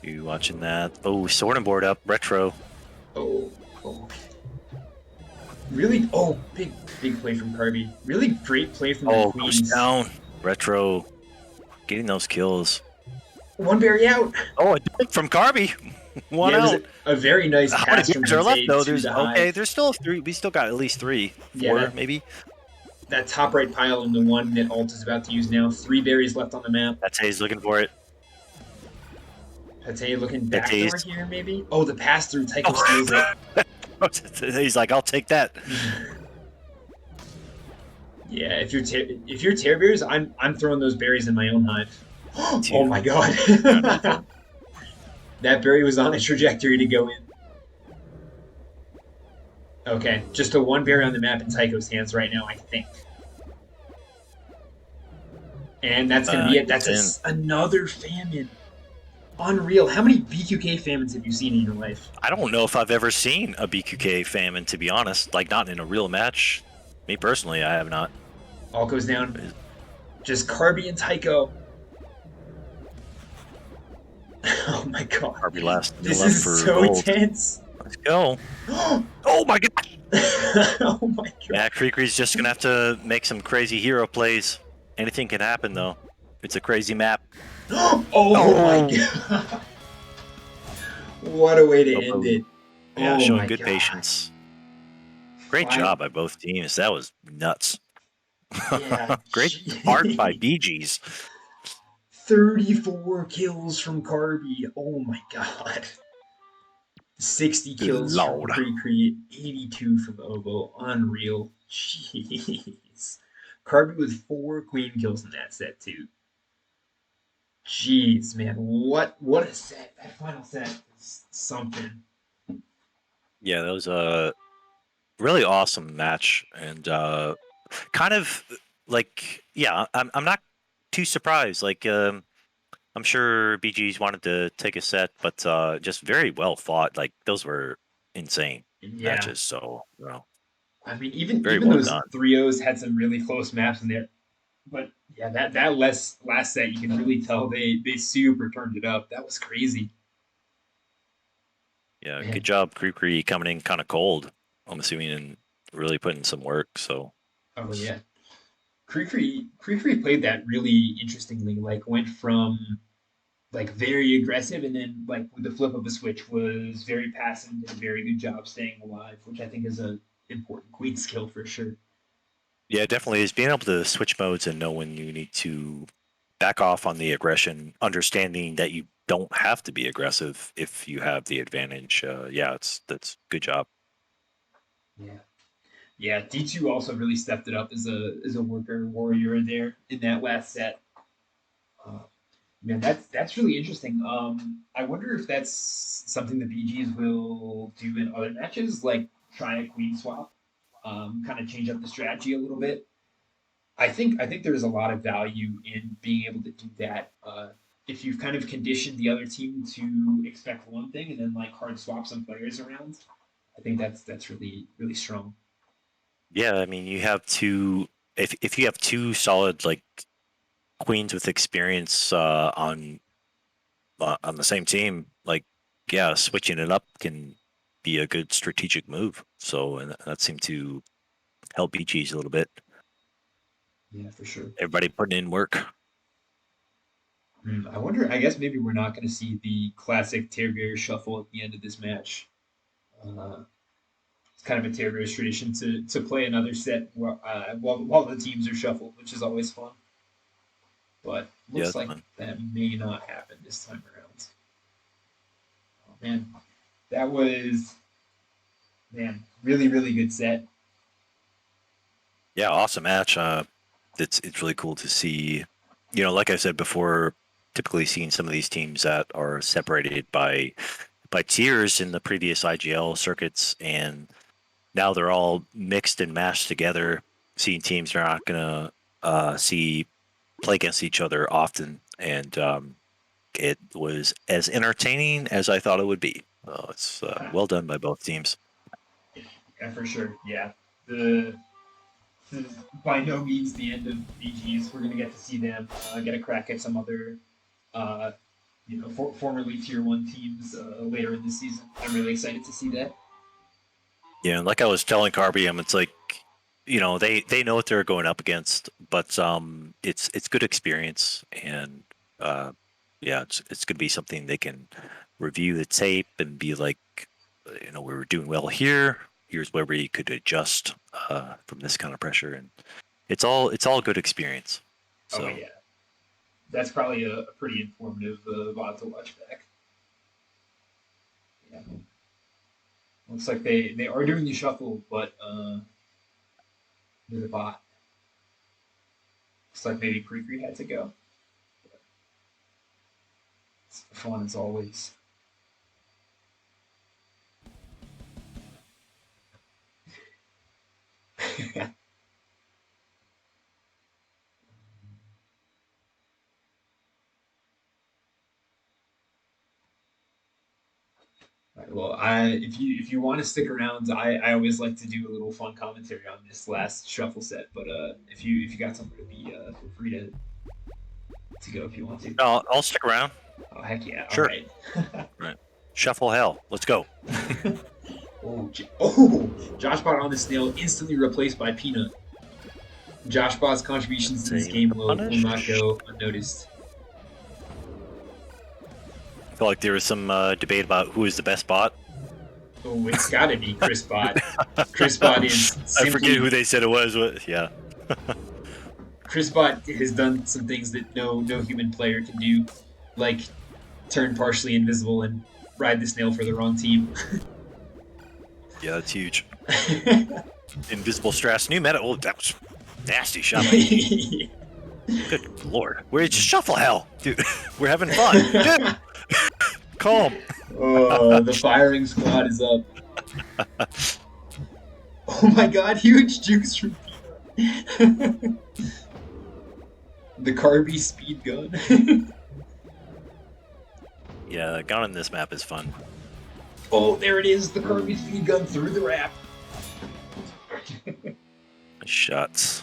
You watching that? Oh, sword and board up. Retro. Oh. Oh. Really? Oh, big play from Carby. Really great play from the Oh, goes Queens. down. Retro. Getting those kills. One berry out. Oh, a dunk from Carby. One Yeah, it was out. a very nice How many pass from berries are left Pate though? to There's the okay. Hive. There's still 3. We still got at least 3, Yeah, 4 maybe. that top right pile and the one that Alt is about to use now. 3 berries left on the map. Pate's looking for it. Pate looking backdoor Pate's. here, maybe? Oh, the pass through. Tycho Oh. steals it. He's like, I'll take that. Yeah, if you're Tear Bears, I'm throwing those berries in my own hive. Oh my god. That berry was on a trajectory to go in. Okay, just a one berry on the map in Tycho's hands right now, I think. And that's going to be it. That's another famine. Unreal. How many BQK famines have you seen in your life? I don't know if I've ever seen a BQK famine, to be honest. Like, not in a real match. Me personally, I have not. All goes down. Just Carby and Tycho. Oh my god. Carby last. This is so gold. tense. Let's go. Oh my god. Oh my god. Yeah, Creekery's just gonna have to make some crazy hero plays. Anything can happen though. It's a crazy map. Oh my god. What a way to end it. Yeah, Oh showing my good god. patience. Great job by both teams. That was nuts. Yeah. Great art by BGs. 34 kills from Carby. Oh my god. 60 kills from Lord. Cree, 82 from Obo. Unreal. Jeez. Carby with 4 queen kills in that set too. Jeez, man. What a set. That final set is something. Yeah, that was a really awesome match, and kind of like, yeah, I'm not too surprised. Like, I'm sure BGs wanted to take a set, but just very well fought. Like, those were insane Yeah. matches. So, I mean, very even well those done. 3-0s had some really close maps in there. But yeah, that last set, you can really tell they super turned it up. That was crazy. Yeah, Man. good job, Creekery, coming in kind of cold. I'm assuming, and really putting some work. So. Oh yeah. Krikri played that really interestingly. Like went from like very aggressive, and then like with the flip of a switch was very passive and did a very good job staying alive, which I think is a important queen skill for sure. Yeah, it definitely is being able to switch modes and know when you need to back off on the aggression, understanding that you don't have to be aggressive if you have the advantage. Yeah, that's good job. Yeah. Yeah, D2 also really stepped it up as a worker warrior there in that last set. Uh, Man, that's really interesting. I wonder if that's something the BGs will do in other matches, like try a queen swap, kind of change up the strategy a little bit. I think there's a lot of value in being able to do that. If you've kind of conditioned the other team to expect one thing and then like hard swap some players around, I think that's really strong. Yeah, I mean, you have two. If you have two solid like queens with experience on the same team, like, yeah, switching it up can be a good strategic move. So, and that seemed to help BGs a little bit. Yeah, for sure. Everybody putting in work. I wonder. I guess maybe we're not going to see the classic Tailgate shuffle at the end of this match. Uh, it's kind of a Tailgate tradition to play another set while the teams are shuffled, which is always fun. But Yeah, looks that's like fun. that may not happen this time around. Oh, man, that was really really good set. Yeah, awesome match. It's really cool to see. Like I said before, typically seeing some of these teams that are separated by tiers in the previous IGL circuits, and now they're all mixed and mashed together. Seeing teams they're not gonna see play against each other often, and it was as entertaining as I thought it would be. It's well done by both teams. Yeah, for sure. Yeah, the this is by no means the end of BGs. We're gonna get to see them get a crack at some other, uh, formerly Tier One teams later in the season. I'm really excited to see that. Yeah, and like I was telling Carbium, it's like they know what they're going up against, but it's good experience, and uh, yeah, it's going to be something they can review the tape and be like, we were doing well here. Here's where we could adjust from this kind of pressure, and it's all good experience. Oh So yeah, that's probably a pretty informative VOD to watch back. Yeah, looks like they are doing the shuffle, but there's a bot. Looks like maybe Creekery had to go. It's fun as always. Right, well, if you want to stick around, I always like to do a little fun commentary on this last shuffle set. But if you got somewhere to be, feel free to go if you want to. I'll stick around. Oh heck yeah! All Sure. right. Right. Shuffle hell. Let's go. Josh Bot on the snail instantly replaced by Peanut. Josh Bot's contributions to this Save game the will punish. not go unnoticed. I feel like there was some debate about who is the best bot. Oh, it's got to be Chris Bot. Chris Bot is simply, I forget who they said it was. Yeah. Chris Bot has done some things that no human player can do, like turn partially invisible and ride the snail for the wrong team. Yeah, that's huge. Invisible stress. New meta. Oh, that was nasty shot by E. Good lord. We're just shuffle hell. Dude, we're having fun. Dude, calm. Oh, the firing squad is up. Oh my god, huge juice from the Carby speed gun. Yeah, the gun on this map is fun. Oh, there it is, the Carby speed gun through the wrap. Shots.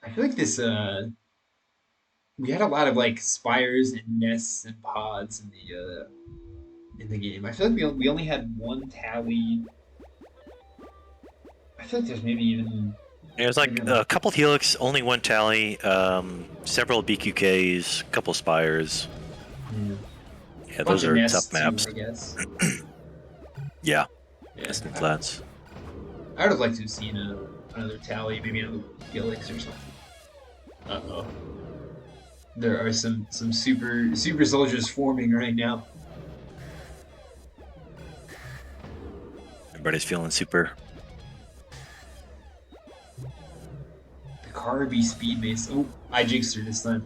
I feel like this we had a lot of like spires and nests and pods in the game. I feel like we only had one tally. I feel like there's maybe even There's like a couple helix, only one tally, several BQKs, couple spires. Yeah, those are tough maps. Too, I guess. Yeah, Yeah. distant flats. I would have liked to have seen another tally, maybe another helix or something. Uh-oh. There are some super soldiers forming right now. Everybody's feeling super. The Carby speed mace. Oh, I jinxed her this time.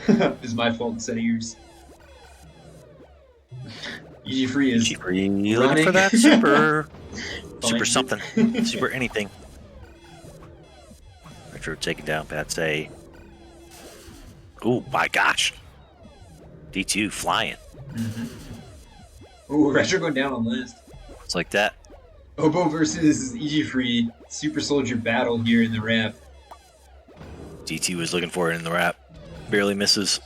It's my fault instead of yours. Easy free is Free looking for that super. Super Fine. something. Super anything. Retro taking down Pat Say. Oh my gosh. D2 flying. Oh, Retro going down on last. It's like that. Obo versus EG Free Super Soldier battle here in the wrap. D2 was looking for it in the wrap. Barely misses.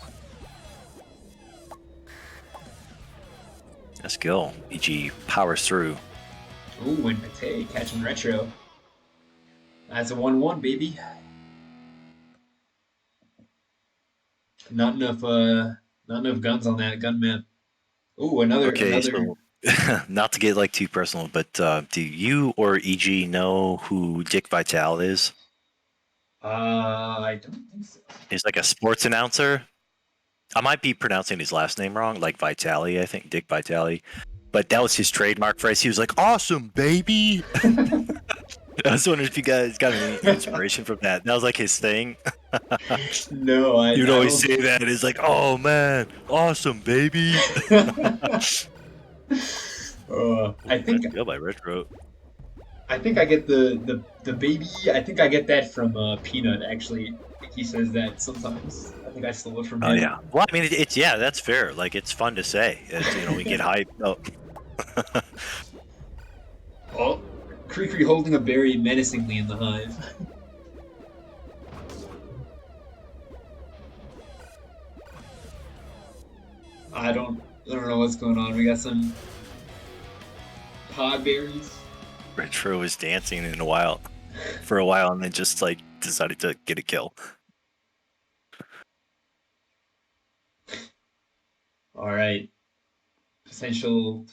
Let's go. BG powers through. Ooh, and Pate catching Retro. That's a 1-1, baby. Not enough not enough guns on that gun map. Ooh, another Okay, another so not to get like too personal, but do you or EG know who Dick Vitale is? I don't think so. He's like a sports announcer. I might be pronouncing his last name wrong, like Vitale, I think Dick Vitale. But that was his trademark phrase. He was like, "Awesome, baby." I was wondering if you guys got any inspiration from that. That was like his thing. No, I He would always don't. say that. It's like, "Oh man, awesome, baby." I think Let's go by Retro. I think I get the baby. I think I get that from Peanut. Actually, I think he says that sometimes. I think I stole it from Oh him. yeah. Well, I mean, it's yeah, that's fair. Like it's fun to say. It's, we get hyped. Oh, Oh, Creakery holding a berry menacingly in the hive. I don't know what's going on. We got some pod berries. Retro was dancing in a while, for a while, and then just like decided to get a kill. All right, potential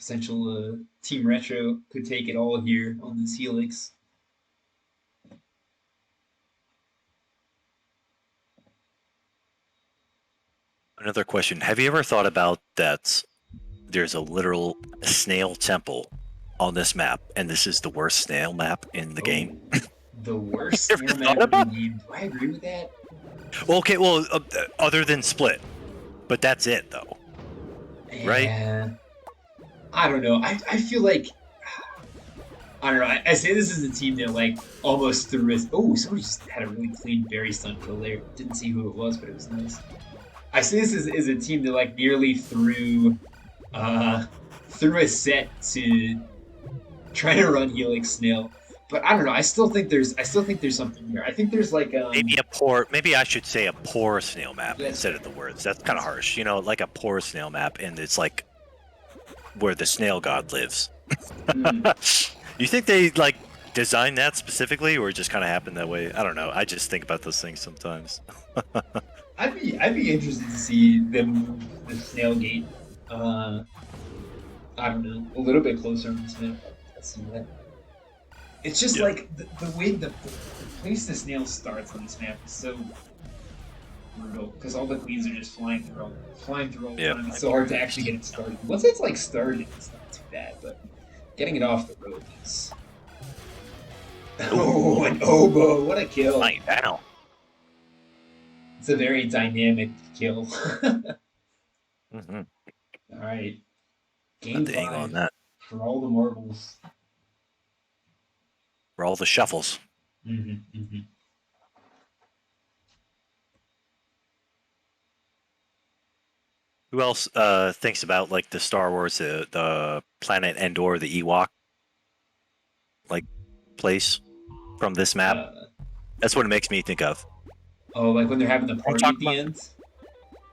Team Retro could take it all here on this Helix. Another question: have you ever thought about that? There's a literal snail temple on this map, and this is the worst snail map in the game. Oh, the worst Ever snail thought map in the about? game. Do I agree with that? Well, okay, well, other than Split, but that's it though, right? Yeah. I don't know. I feel like I don't know. I say this is a team that like almost threw us. Oh, somebody just had a really clean berry stun kill there. Didn't see who it was, but it was nice. I say this is a team that like nearly threw a set to try to run Helix Snail. But I don't know. I still think there's something here. I think there's like Maybe I should say a poor snail map That's instead of the words. That's kind of harsh, like a poor snail map, and it's like where the snail god lives. You think they like designed that specifically, or it just kind of happened that way? I don't know. I just think about those things sometimes. I'd be interested to see them move the snail gate. I don't know, a little bit closer on this map. Let's see that. It's just Yeah. like the way the place the snail starts on this map is so brutal because all the queens are just flying through all the Yeah. time. It's so hard to actually get it started. Once it's like started, it's not too bad, but getting it off the road is. Oh, an oboe! What a kill! Lying down. It's a very dynamic kill. Mm-hmm. All right, game Not the angle on 5 that. for all the marbles. For all the shuffles. Mm-hmm. Who else thinks about like the Star Wars, the planet Endor, the Ewok like place from this map? That's what it makes me think of. Oh, like when they're having the I'm party at talking the about- end?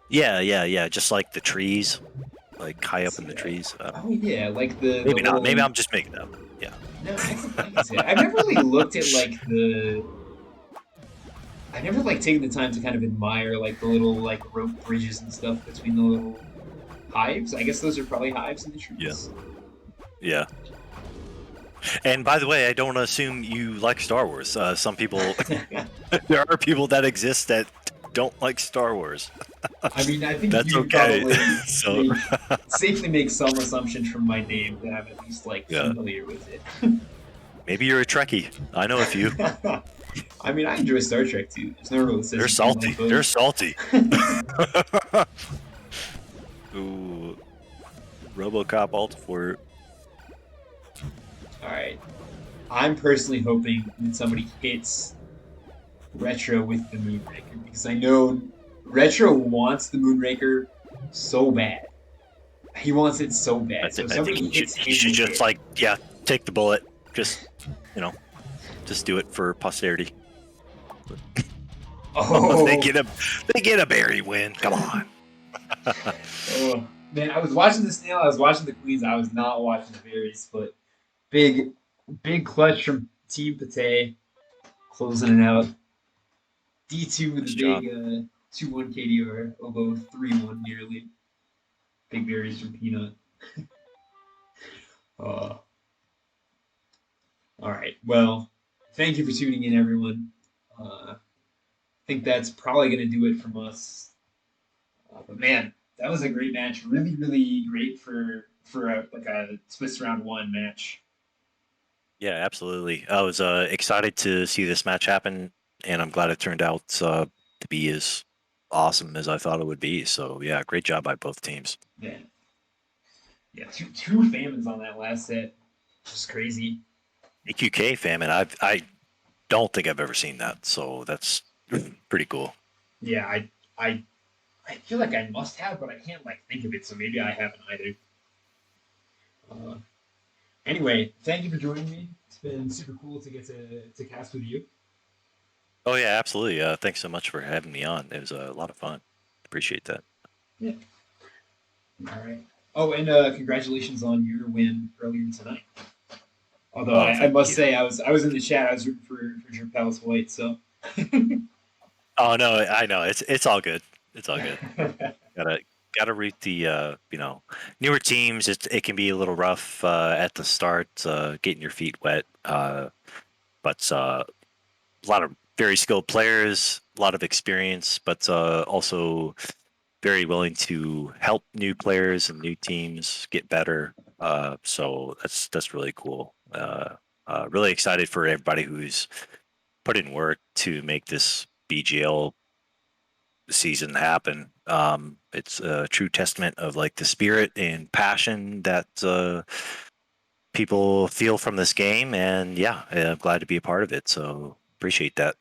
Yeah. Just like the trees, like high up in the trees. Oh yeah, like the Maybe not. little... Maybe I'm just making it up. Yeah. No, I can see it. I've never really looked at like the. I've never like taken the time to kind of admire like the little like rope bridges and stuff between the little hives. I guess those are probably hives in the trees. Yeah. And by the way, I don't assume you like Star Wars. Some people, there are people that exist that don't like Star Wars. I mean, I think That's you okay. probably So- safely make some assumptions from my name that I'm at least like Yeah. familiar with it. Maybe you're a Trekkie. I know a few. I mean, I enjoy Star Trek too. There's no rule that says They're you can't salty. like both. They're salty. Ooh. RoboCop Ultifor. Alright. I'm personally hoping that somebody hits Retro with the Moonraker because I know Retro wants the Moonraker so bad. He wants it so bad. I So if think somebody hits he him should with just it- like, yeah, take the bullet. Just, just do it for posterity. Oh, They get a berry win. Come on. oh, Man, I was watching the snail. I was watching the queens. I was not watching the berries. But big, big clutch from Team Pate closing it out. D2 with a Nice job. big 2-1 KDR, although 3-1 nearly. Big berries from Peanut. Uh, all right. Well, thank you for tuning in, everyone. I think that's probably going to do it from us. But man, that was a great match. Really, really great for like a Swiss round one match. Yeah, absolutely. I was excited to see this match happen, and I'm glad it turned out to be as awesome as I thought it would be. So yeah, great job by both teams. Man, yeah, two famines on that last set. Just crazy. AQK famine. I don't think I've ever seen that, so that's pretty cool. Yeah, I I feel like I must have, but I can't like think of it. So maybe I haven't either. Uh, anyway, thank you for joining me. It's been super cool to get to cast with you. Oh yeah, absolutely. Thanks so much for having me on. It was a lot of fun. Appreciate that. Yeah. All right. Oh, and congratulations on your win earlier tonight. Although Oh, I thank must you. say I was in the chat. I was rooting for Jerpel's White. So. Oh no, I know it's all good. It's all good. Gotta gotta root the newer teams. It can be a little rough at the start, getting your feet wet. But a lot of very skilled players, a lot of experience, but also very willing to help new players and new teams get better. So that's really cool. Really excited for everybody who's put in work to make this BGL season happen. It's a true testament of like the spirit and passion that people feel from this game, and yeah, I'm glad to be a part of it. So appreciate that.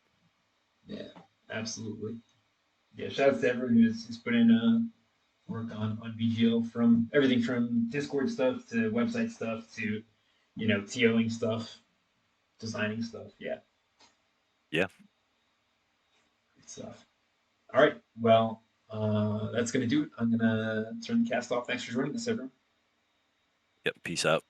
Yeah, absolutely. Yeah, shout out to everyone who's put in work on BGL from everything from Discord stuff to website stuff to TOing stuff, designing stuff. Yeah, Yeah. good stuff. All right, well, that's gonna do it. I'm gonna turn the cast off. Thanks for joining us, everyone. Yep. Peace out.